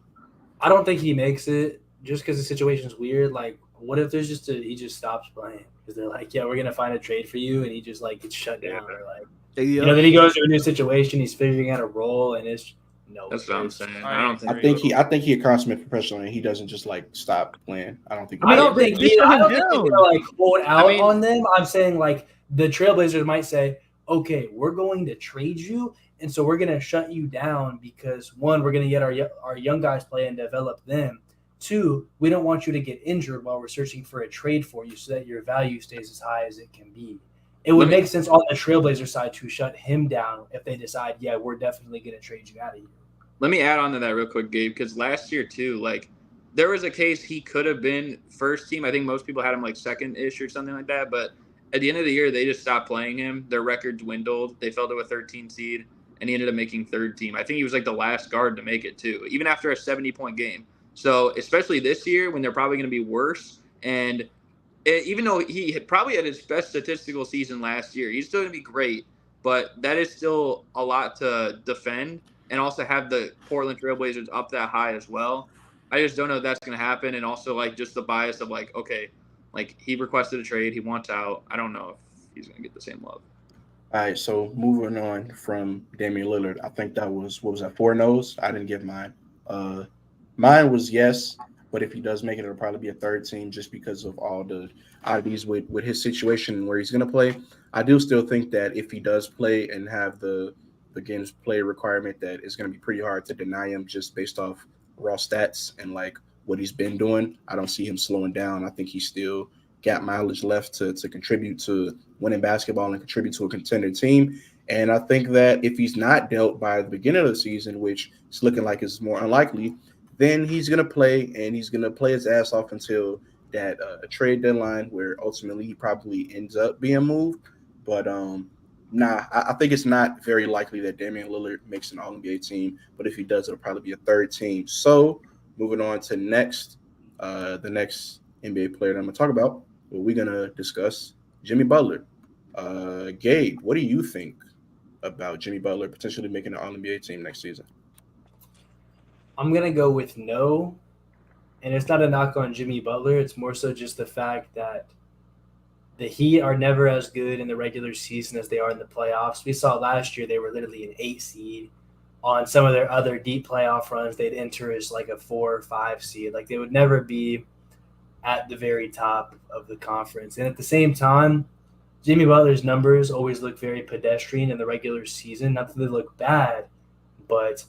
I don't think he makes it just because the situation's weird. Like, what if there's he just stops playing because they're like, yeah, we're gonna find a trade for you, and he just like gets shut down or like. You know, then he goes to a new situation, he's figuring out a role, and it's That's what I'm saying. I I don't think. I think he a consummate professional, and he doesn't just like stop playing. I don't think. I don't think they he's shut him gonna down. like hold out I mean- on them. I'm saying like the Trailblazers might say, okay, we're going to trade you, and so we're gonna shut you down because one, we're gonna get our young guys play and develop them. Two, we don't want you to get injured while we're searching for a trade for you so that your value stays as high as it can be. It would make sense on the Trailblazer side to shut him down if they decide, yeah, we're definitely going to trade you out of here. Let me add on to that real quick, Gabe, because last year too, like there was a case he could have been first team. I think most people had him like second-ish or something like that. But at the end of the year, they just stopped playing him. Their record dwindled. They fell to a 13 seed, and he ended up making third team. I think he was like the last guard to make it too, even after a 70-point game. So especially this year when they're probably going to be worse, and even though he probably had his best statistical season last year, he's still going to be great. But that is still a lot to defend, and also have the Portland Trailblazers up that high as well. I just don't know if that's going to happen. And also like just the bias of like, okay, like he requested a trade, he wants out. I don't know if he's going to get the same love. All right, so moving on from Damian Lillard, I think that was, what was that, 4 no's? I didn't give mine. Mine was yes, but if he does make it, it'll probably be a third team just because of all the oddities with his situation and where he's going to play. I do still think that if he does play and have the games play requirement, that it's going to be pretty hard to deny him just based off raw stats and like what he's been doing. I don't see him slowing down. I think he's still got mileage left to contribute to winning basketball and contribute to a contender team. And I think that if he's not dealt by the beginning of the season, which is looking like is more unlikely, then he's going to play, and he's going to play his ass off until that trade deadline where ultimately he probably ends up being moved. But I think it's not very likely that Damian Lillard makes an All-NBA team. But if he does, it'll probably be a third team. So moving on to the next NBA player that I'm going to talk about, we're going to discuss Jimmy Butler. Gabe, what do you think about Jimmy Butler potentially making an All-NBA team next season? I'm going to go with no, and it's not a knock on Jimmy Butler. It's more so just the fact that the Heat are never as good in the regular season as they are in the playoffs. We saw last year they were literally an 8 seed. On some of their other deep playoff runs, they'd enter as like a 4 or 5 seed. Like they would never be at the very top of the conference. And at the same time, Jimmy Butler's numbers always look very pedestrian in the regular season. Not that they look bad, but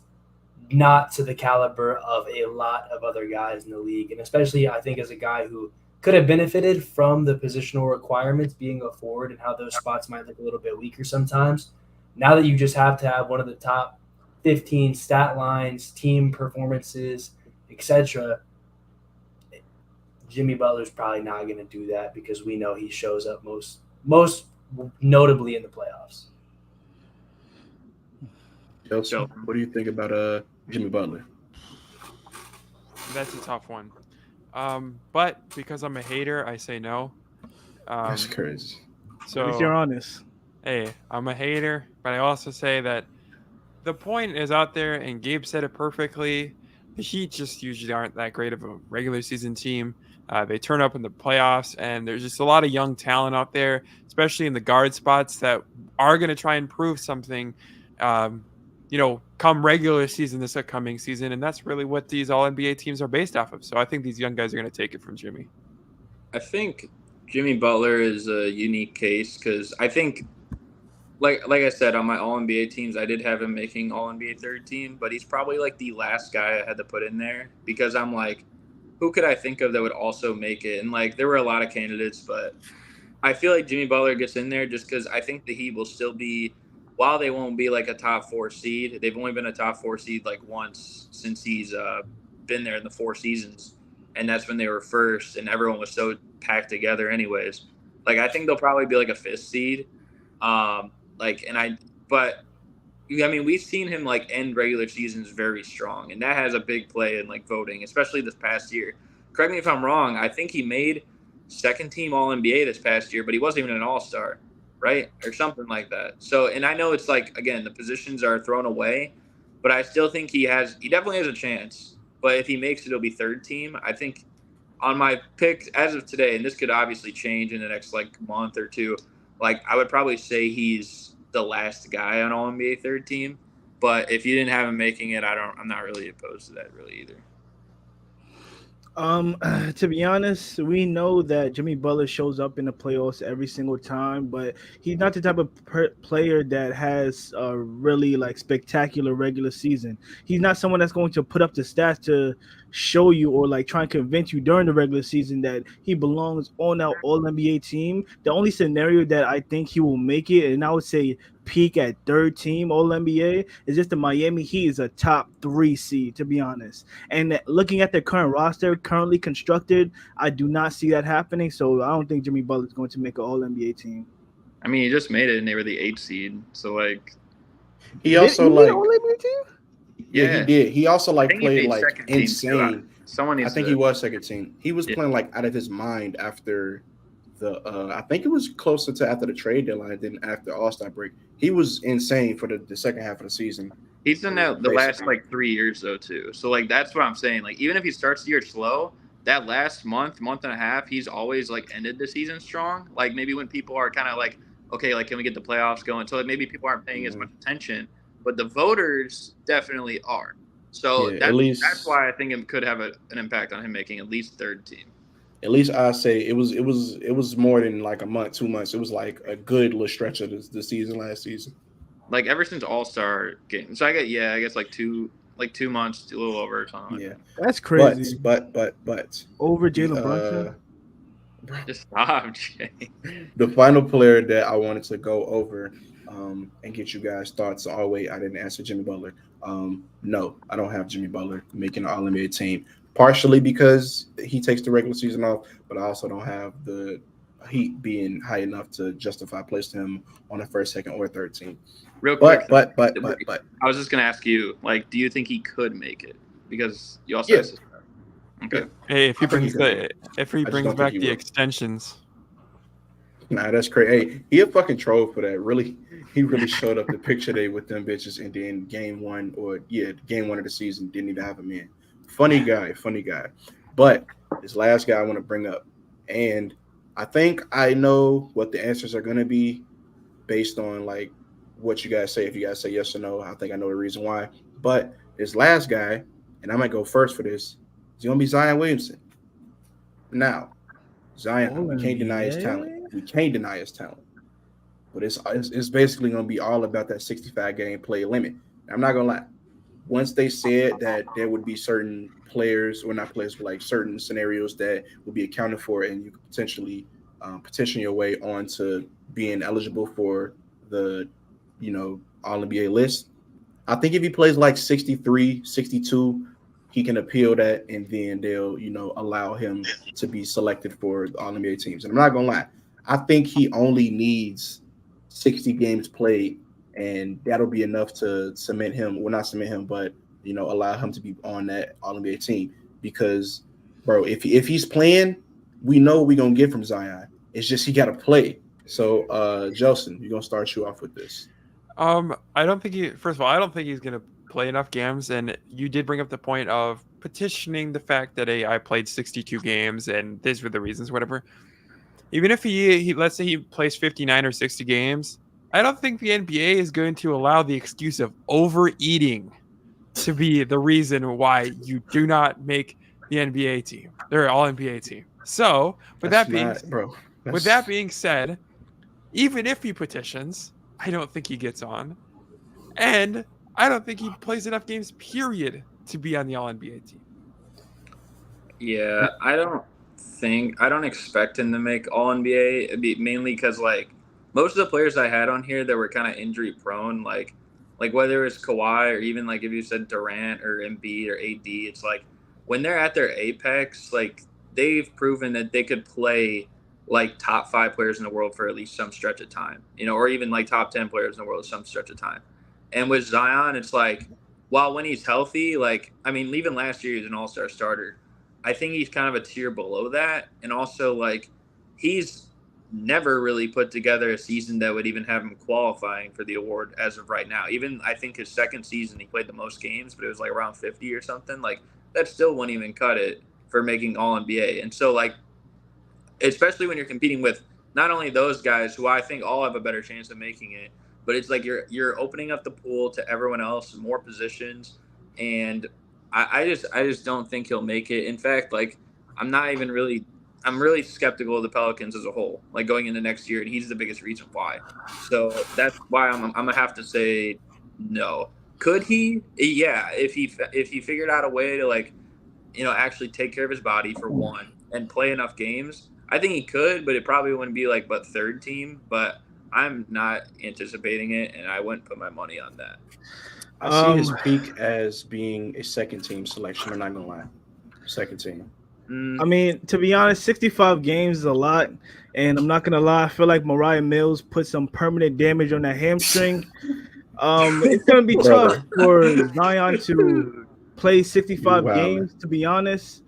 not to the caliber of a lot of other guys in the league. And especially, I think, as a guy who could have benefited from the positional requirements being a forward and how those spots might look a little bit weaker sometimes. Now that you just have to have one of the top 15 stat lines, team performances, etc., Jimmy Butler's probably not going to do that because we know he shows up most notably in the playoffs. JELSON, what do you think about Jimmy Butler? That's a tough one. But because I'm a hater, I say no. That's crazy. So If you're honest. Hey, I'm a hater, but I also say that the point is out there, and Gabe said it perfectly. The Heat just usually aren't that great of a regular season team. They turn up in the playoffs, and there's just a lot of young talent out there, especially in the guard spots, that are going to try and prove something, come regular season this upcoming season. And that's really what these All-NBA teams are based off of. So I think these young guys are going to take it from Jimmy. I think Jimmy Butler is a unique case because I think, like I said, on my All-NBA teams, I did have him making All-NBA third team, but he's probably like the last guy I had to put in there because I'm like, who could I think of that would also make it? And like, there were a lot of candidates, but I feel like Jimmy Butler gets in there just because I think the Heat will still be, while they won't be like a top 4 seed, they've only been a top 4 seed like once since he's been there in the 4 seasons. And that's when they were first and everyone was so packed together anyways. Like, I think they'll probably be like a 5th seed. We've seen him like end regular seasons very strong, and that has a big play in like voting, especially this past year. Correct me if I'm wrong. I think he made second team All-NBA this past year, but he wasn't even an All-Star, right? Or something like that. So, and I know it's like, again, the positions are thrown away, but I still think he definitely has a chance. But if he makes it, it'll be third team. I think on my picks as of today, and this could obviously change in the next like month or two, like I would probably say he's the last guy on All NBA third team. But if you didn't have him making it, I'm not really opposed to that really either. To be honest, we know that Jimmy Butler shows up in the playoffs every single time, but he's not the type of player that has a really like spectacular regular season. He's not someone that's going to put up the stats to show you or like try and convince you during the regular season that he belongs on our All NBA team. The only scenario that I think he will make it, and I would say peak at third team All NBA, is just the Miami Heat is a top 3 seed, to be honest. And looking at their current roster, currently constructed, I do not see that happening. So I don't think Jimmy Butler is going to make an All NBA team. I mean, he just made it, and they were the 8th seed. So like, he also like All NBA team? Yeah, he did. He also like played like insane. Someone needs I think to... he was second team. He was playing like out of his mind after the I think it was closer to after the trade deadline than after All-Star break. He was insane for the second half of the season. He's done that the last like 3 years though too. So like that's what I'm saying. Like even if he starts the year slow, that last month and a half, he's always like ended the season strong. Like maybe when people are kind of like, okay, like can we get the playoffs going? So like maybe people aren't paying as much attention, but the voters definitely are. So that's why I think it could have an impact on him making at least third team. At least I say it was more than like a month, 2 months. It was like a good little stretch of the season last season. Like ever since All-Star game. So I guess like 2 months, a little over or something. Yeah. That's crazy. But over Jalen Brunson. Just stop, Jay. The final player that I wanted to go over and get you guys' thoughts. Oh wait, I didn't answer Jimmy Butler. No, I don't have Jimmy Butler making an All-NBA team. Partially because he takes the regular season off, but I also don't have the Heat being high enough to justify placing him on the first, second, or third team. Real quick, but I was just gonna ask you, like, do you think he could make it? Because you also asked this. Okay. Hey, if he brings back the extensions. Nah, that's crazy. Hey, he a fucking troll for that. Really, he really showed up the picture day with them bitches, and then game one of the season didn't even have him in. Funny guy. But this last guy I want to bring up, and I think I know what the answers are going to be based on like what you guys say. If you guys say yes or no, I think I know the reason why. But this last guy, and I might go first for this, is going to be Zion Williamson. Now, Zion, we can't deny his talent. But it's basically going to be all about that 65 game play limit. I'm not going to lie. Once they said that there would be certain players, or not players, but like certain scenarios that will be accounted for, and you could potentially petition your way on to being eligible for the, All NBA list. I think if he plays like 63, 62, he can appeal that, and then they'll, allow him to be selected for the All NBA teams. And I'm not gonna lie, I think he only needs 60 games played, and that'll be enough to cement him. Well, not cement him, but allow him to be on that All NBA team. Because, bro, if he's playing, we know what we're gonna get from Zion. It's just he gotta play. So, Jelson, we're gonna start you off with this. I don't think he's gonna play enough games, and you did bring up the point of petitioning the fact that I played 62 games and these were the reasons, whatever. Even if he let's say he plays 59 or 60 games, I don't think the NBA is going to allow the excuse of overeating to be the reason why you do not make the NBA team. They're an All-NBA team. So, with that being said, even if he petitions, I don't think he gets on. And I don't think he plays enough games, period, to be on the All-NBA team. Yeah, I don't expect him to make All-NBA, mainly because, like, most of the players I had on here that were kind of injury prone, like whether it's Kawhi or even like if you said Durant or Embiid or AD, it's like when they're at their apex, like they've proven that they could play like top 5 players in the world for at least some stretch of time, or even like top 10 players in the world some stretch of time. And with Zion, it's like, while when he's healthy, like, I mean, even last year he was an all-star starter. I think he's kind of a tier below that. And also, like, he's never really put together a season that would even have him qualifying for the award as of right now. Even I think his second season, he played the most games, but it was like around 50 or something. Like, that still wouldn't even cut it for making All-NBA. And so, like, especially when you're competing with not only those guys who I think all have a better chance of making it, but it's like you're opening up the pool to everyone else, more positions, and I just don't think he'll make it. In fact, like I'm really skeptical of the Pelicans as a whole, like going into next year, and he's the biggest reason why. So that's why I'm gonna have to say no. Could he? Yeah, if he figured out a way to like, actually take care of his body for one and play enough games, I think he could, but it probably wouldn't be like but third team. But I'm not anticipating it, and I wouldn't put my money on that. I see his peak as being a second team selection. I'm not gonna lie, second team. I mean, to be honest, 65 games is a lot, and I'm not gonna lie. I feel like Mariah Mills put some permanent damage on that hamstring. It's gonna be tough for Zion to play 65 games. To be honest,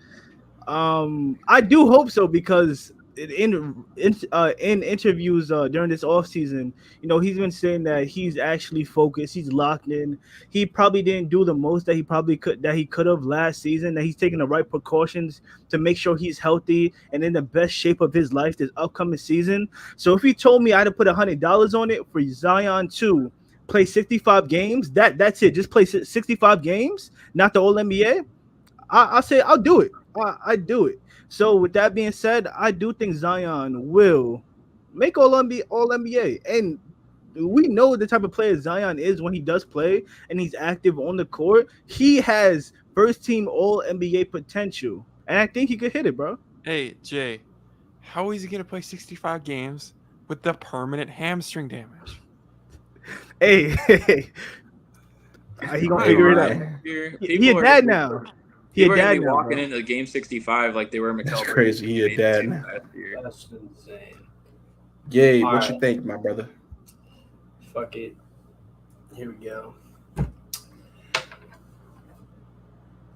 I do hope so, because in interviews during this offseason, he's been saying that he's actually focused, he's locked in. He probably didn't do the most that he could have last season, that he's taking the right precautions to make sure he's healthy and in the best shape of his life this upcoming season. So if he told me I had to put $100 on it for Zion to play 65 games, that's it, just play 65 games, not the All-NBA, I'll say I'll do it. I do it. So with that being said, I do think Zion will make All NBA, and we know the type of player Zion is when he does play and he's active on the court. He has first team All NBA potential, and I think he could hit it, bro. Hey Jay, how is he gonna play 65 games with the permanent hamstring damage? Hey, he gonna figure it out. He a dad now. People are gonna be walking into game 65 like they were McKelvey. That's crazy. He a dad now. That's insane. Yay, what you think, my brother? Fuck it. Here we go.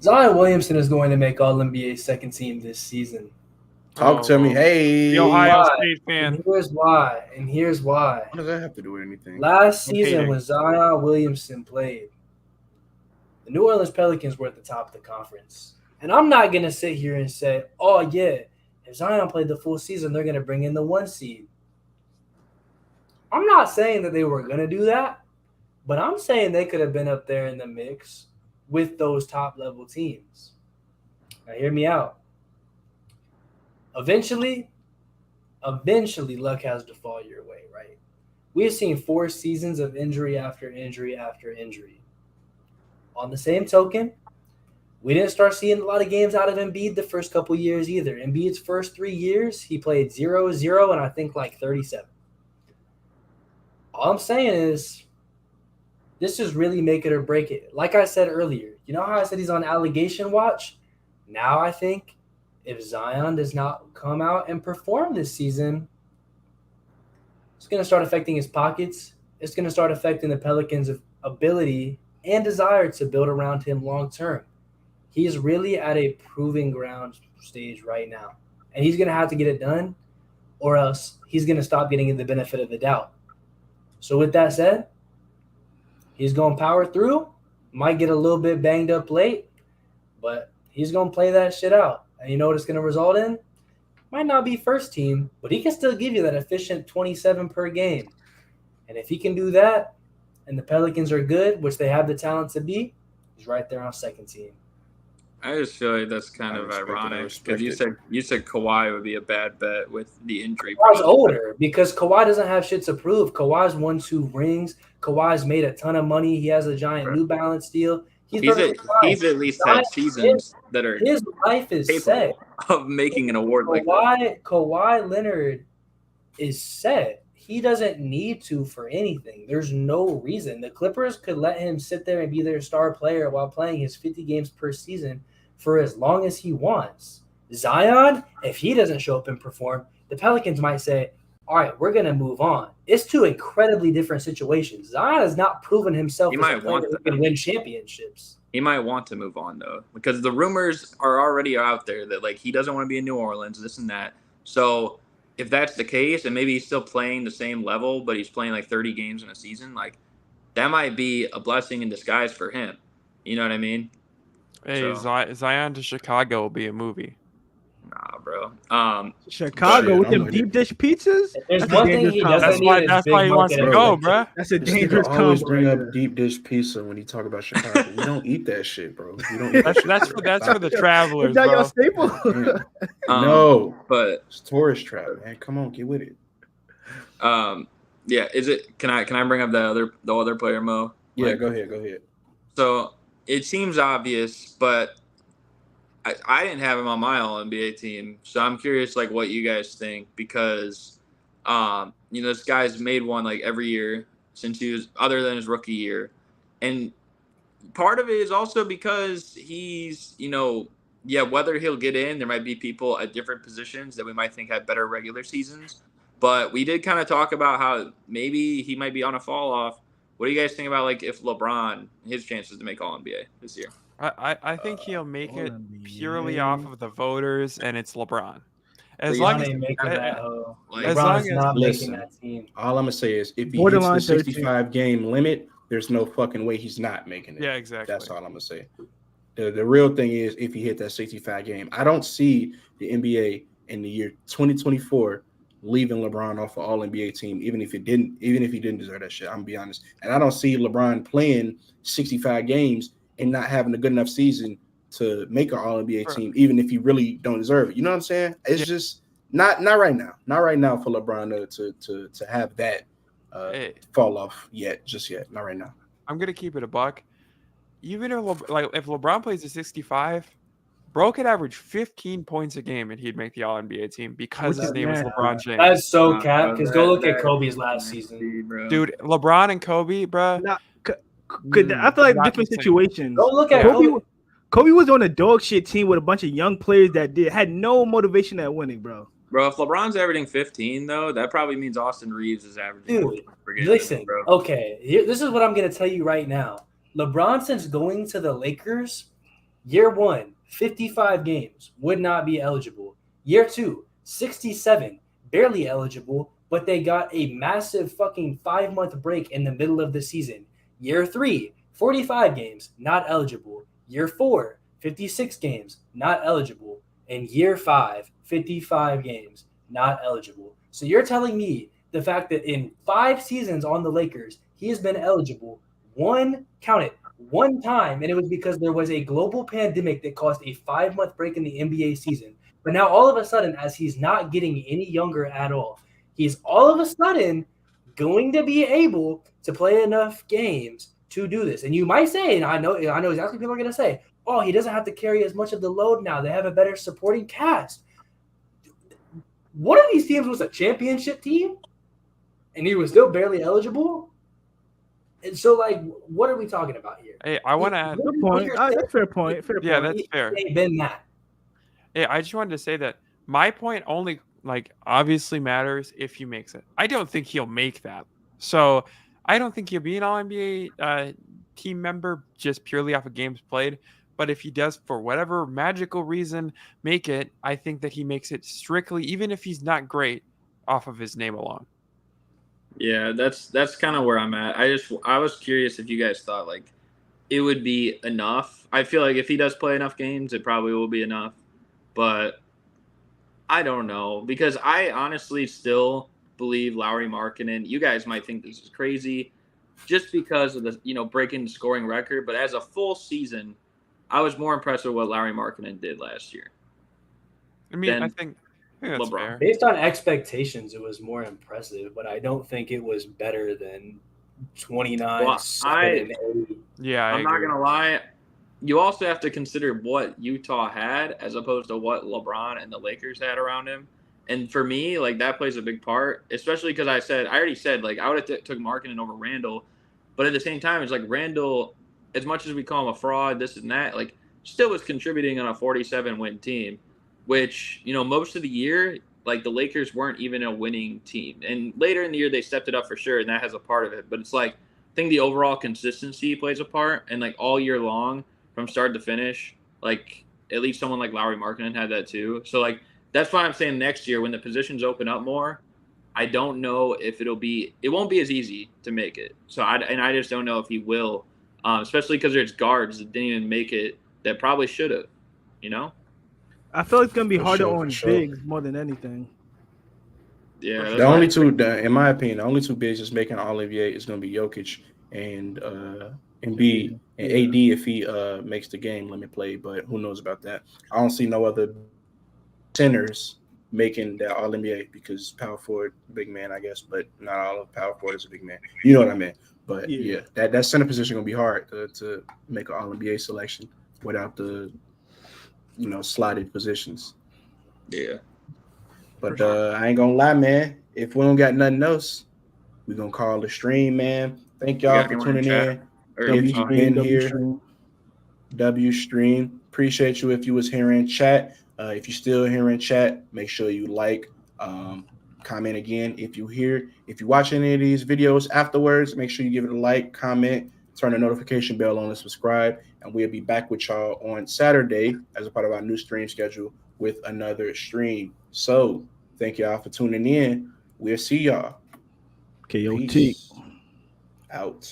Zion Williamson is going to make All-NBA second team this season. Talk to me. Hey. The Ohio State fan. And here's why. What does that have to do with anything? Last season when Zion Williamson played, the New Orleans Pelicans were at the top of the conference. And I'm not going to sit here and say, oh, yeah, if Zion played the full season, they're going to bring in the 1 seed. I'm not saying that they were going to do that, but I'm saying they could have been up there in the mix with those top-level teams. Now, hear me out. Eventually, luck has to fall your way, right? We have seen 4 seasons of injury after injury after injury. On the same token, we didn't start seeing a lot of games out of Embiid the first couple years either. Embiid's first 3 years, he played 0-0 and I think like 37. All I'm saying is this is really make it or break it. Like I said earlier, you know how I said he's on allegation watch? Now I think if Zion does not come out and perform this season, it's going to start affecting his pockets. It's going to start affecting the Pelicans' ability and desire to build around him long term. He's really at a proving ground stage right now. And he's going to have to get it done, or else he's going to stop getting the benefit of the doubt. So with that said, he's going to power through, might get a little bit banged up late, but he's going to play that shit out. And you know what it's going to result in? Might not be first team, but he can still give you that efficient 27 per game. And if he can do that, and the Pelicans are good, which they have the talent to be, he's right there on second team. I just feel like that's kind of ironic because you said Kawhi would be a bad bet with the injury. Kawhi's older because Kawhi doesn't have shit to prove. Kawhi's won 2 rings. Kawhi's made a ton of money. He has a giant New Balance deal. He's at least had seasons that are his life is set of making an award like that. Kawhi Leonard is set. He doesn't need to for anything. There's no reason. The Clippers could let him sit there and be their star player while playing his 50 games per season for as long as he wants. Zion, if he doesn't show up and perform, the Pelicans might say, all right, we're going to move on. It's 2 incredibly different situations. Zion has not proven himself as a player who can win championships. He might want to move on, though, because the rumors are already out there that, like, he doesn't want to be in New Orleans, this and that. So if that's the case, and maybe he's still playing the same level, but he's playing like 30 games in a season, like that might be a blessing in disguise for him. You know what I mean? Hey, so. Zion to Chicago will be a movie. Nah, bro. Chicago Shit, with I'm them with deep it. dish pizzas. There's That's a one thing dangerous he combo. doesn't need That's is why big he wants to market go, expectations. bruh. That's a This nigga dangerous always combo. bring right up there. deep dish pizza when he talk about Chicago. We don't eat that shit, bro. We don't eat that shit. That's bro. for Stop the it. travelers, Is that your bro. staple? Damn. Um, No, but it's tourist trap, man. Come on, get with it. yeah, is it? Can I bring up the other player, Mo? Yeah, Like, go ahead. so it seems obvious, but I didn't have him on my All NBA team, so I'm curious, like, what you guys think, because, this guy's made one like every year since he was, other than his rookie year, and part of it is also because he's, whether he'll get in, there might be people at different positions that we might think had better regular seasons, but we did kind of talk about how maybe he might be on a fall off. What do you guys think about, like, if LeBron, his chances to make All NBA this year? I think he'll make it All-NBA. purely off of the voters, and it's LeBron. As you long LeBron as ain't making that. Like, as LeBron long is as- not Listen. making that team. All I'm gonna say is if he Borderline hits the 13. 65 game limit, there's no fucking way he's not making it. yeah, exactly. That's all I'm gonna say. The real thing is if he hit that 65 game, I don't see the NBA in the year 2024 leaving LeBron off an All NBA team, even if he didn't deserve that shit. I'm gonna be honest, and I don't see LeBron playing 65 games and not having a good enough season to make an All NBA team, even if you really don't deserve it. You know what I'm saying? It's just not right now. Not right now for LeBron to have that fall off just yet. Not right now. I'm gonna keep it a buck. Even if if LeBron plays a 65, bro could average 15 points a game and he'd make the All NBA team because Which his is name is mad. LeBron James. That's so Nah, cap. bro, Because go look at that- Kobe's last season. bro. Dude, LeBron and Kobe, bro. Nah, I feel like not different the same. situations. Go look at Kobe. Kobe was on a dog shit team with a bunch of young players that had no motivation at winning, bro. Bro, if LeBron's averaging 15, though, that probably means Austin Reeves is averaging. Dude, 14. listen. Bro. Okay, this is what I'm gonna tell you right now. LeBron, since going to the Lakers, year 1, 55 games, would not be eligible. Year 2, 67, barely eligible, but they got a massive fucking 5-month break in the middle of the season. Year 3, 45 games, not eligible. Year 4, 56 games, not eligible. And year 5, 55 games, not eligible. So you're telling me the fact that in 5 seasons on the Lakers, he has been eligible one time, and it was because there was a global pandemic that caused a 5-month break in the NBA season. But now all of a sudden, as he's not getting any younger at all, he's all of a sudden going to be able to play enough games to do this. And you might say, and I know exactly what people are going to say, oh, he doesn't have to carry as much of the load now. They have a better supporting cast. One of these teams was a championship team, and he was still barely eligible. And so, like, what are we talking about here? Hey, I want to add. Good point. That's fair point. Fair Yeah, point. that's fair. He ain't been that. Hey, I just wanted to say that my point only obviously matters if he makes it. I don't think he'll make that. So I don't think he'll be an All NBA team member just purely off of games played. But if he does, for whatever magical reason, make it, I think that he makes it strictly, even if he's not great, off of his name alone. Yeah, that's kind of where I'm at. I was curious if you guys thought, like, it would be enough. I feel like if he does play enough games, it probably will be enough. But I don't know, because I honestly still believe Lauri Markkanen. You guys might think this is crazy just because of the, breaking the scoring record. But as a full season, I was more impressed with what Lauri Markkanen did last year. I mean, I think that's LeBron. fair. Based on expectations, it was more impressive, but I don't think it was better than 29, Well, 7, and 8. Yeah, I'm not going to lie. You also have to consider what Utah had as opposed to what LeBron and the Lakers had around him. And for me, like, that plays a big part, especially because I already said, like, I would have took Markkanen over Randall. But at the same time, it's like Randall, as much as we call him a fraud, this and that, like, still was contributing on a 47-win team, which, most of the year, like, the Lakers weren't even a winning team. And later in the year, they stepped it up for sure, and that has a part of it. But it's like, I think the overall consistency plays a part, and, like, all year long, from start to finish, like, at least someone like Lauri Markkanen had that too. So, like, that's why I'm saying next year when the positions open up more, I don't know if it won't be as easy to make it. So, I just don't know if he will, especially because there's guards that didn't even make it that probably should have, I feel it's gonna be For harder sure, for on sure. bigs more than anything. Yeah, The that's only fine. two, in my opinion, the only two bigs that's making All NBA is going to be Jokic and Embiid and Yeah. AD if he makes the game limit play. But who knows about that? I don't see no other centers making that All NBA because power forward, big man, I guess, but not all of power forward is a big man. You know what I mean? But Yeah. that center position gonna be hard to make an All NBA selection without the slotted positions. Yeah. But I ain't gonna lie, man. If we don't got nothing else, we gonna call the stream, man. Thank You y'all got for anyone in tuning chat? in. Or If you've been W here, stream. W stream. Appreciate you if you was here in chat. If you're still here in chat, make sure you like, comment again. If you watch any of these videos afterwards, make sure you give it a like, comment, turn the notification bell on, and subscribe. And we'll be back with y'all on Saturday as a part of our new stream schedule with another stream. So thank y'all for tuning in. We'll see y'all. KOT. Peace out.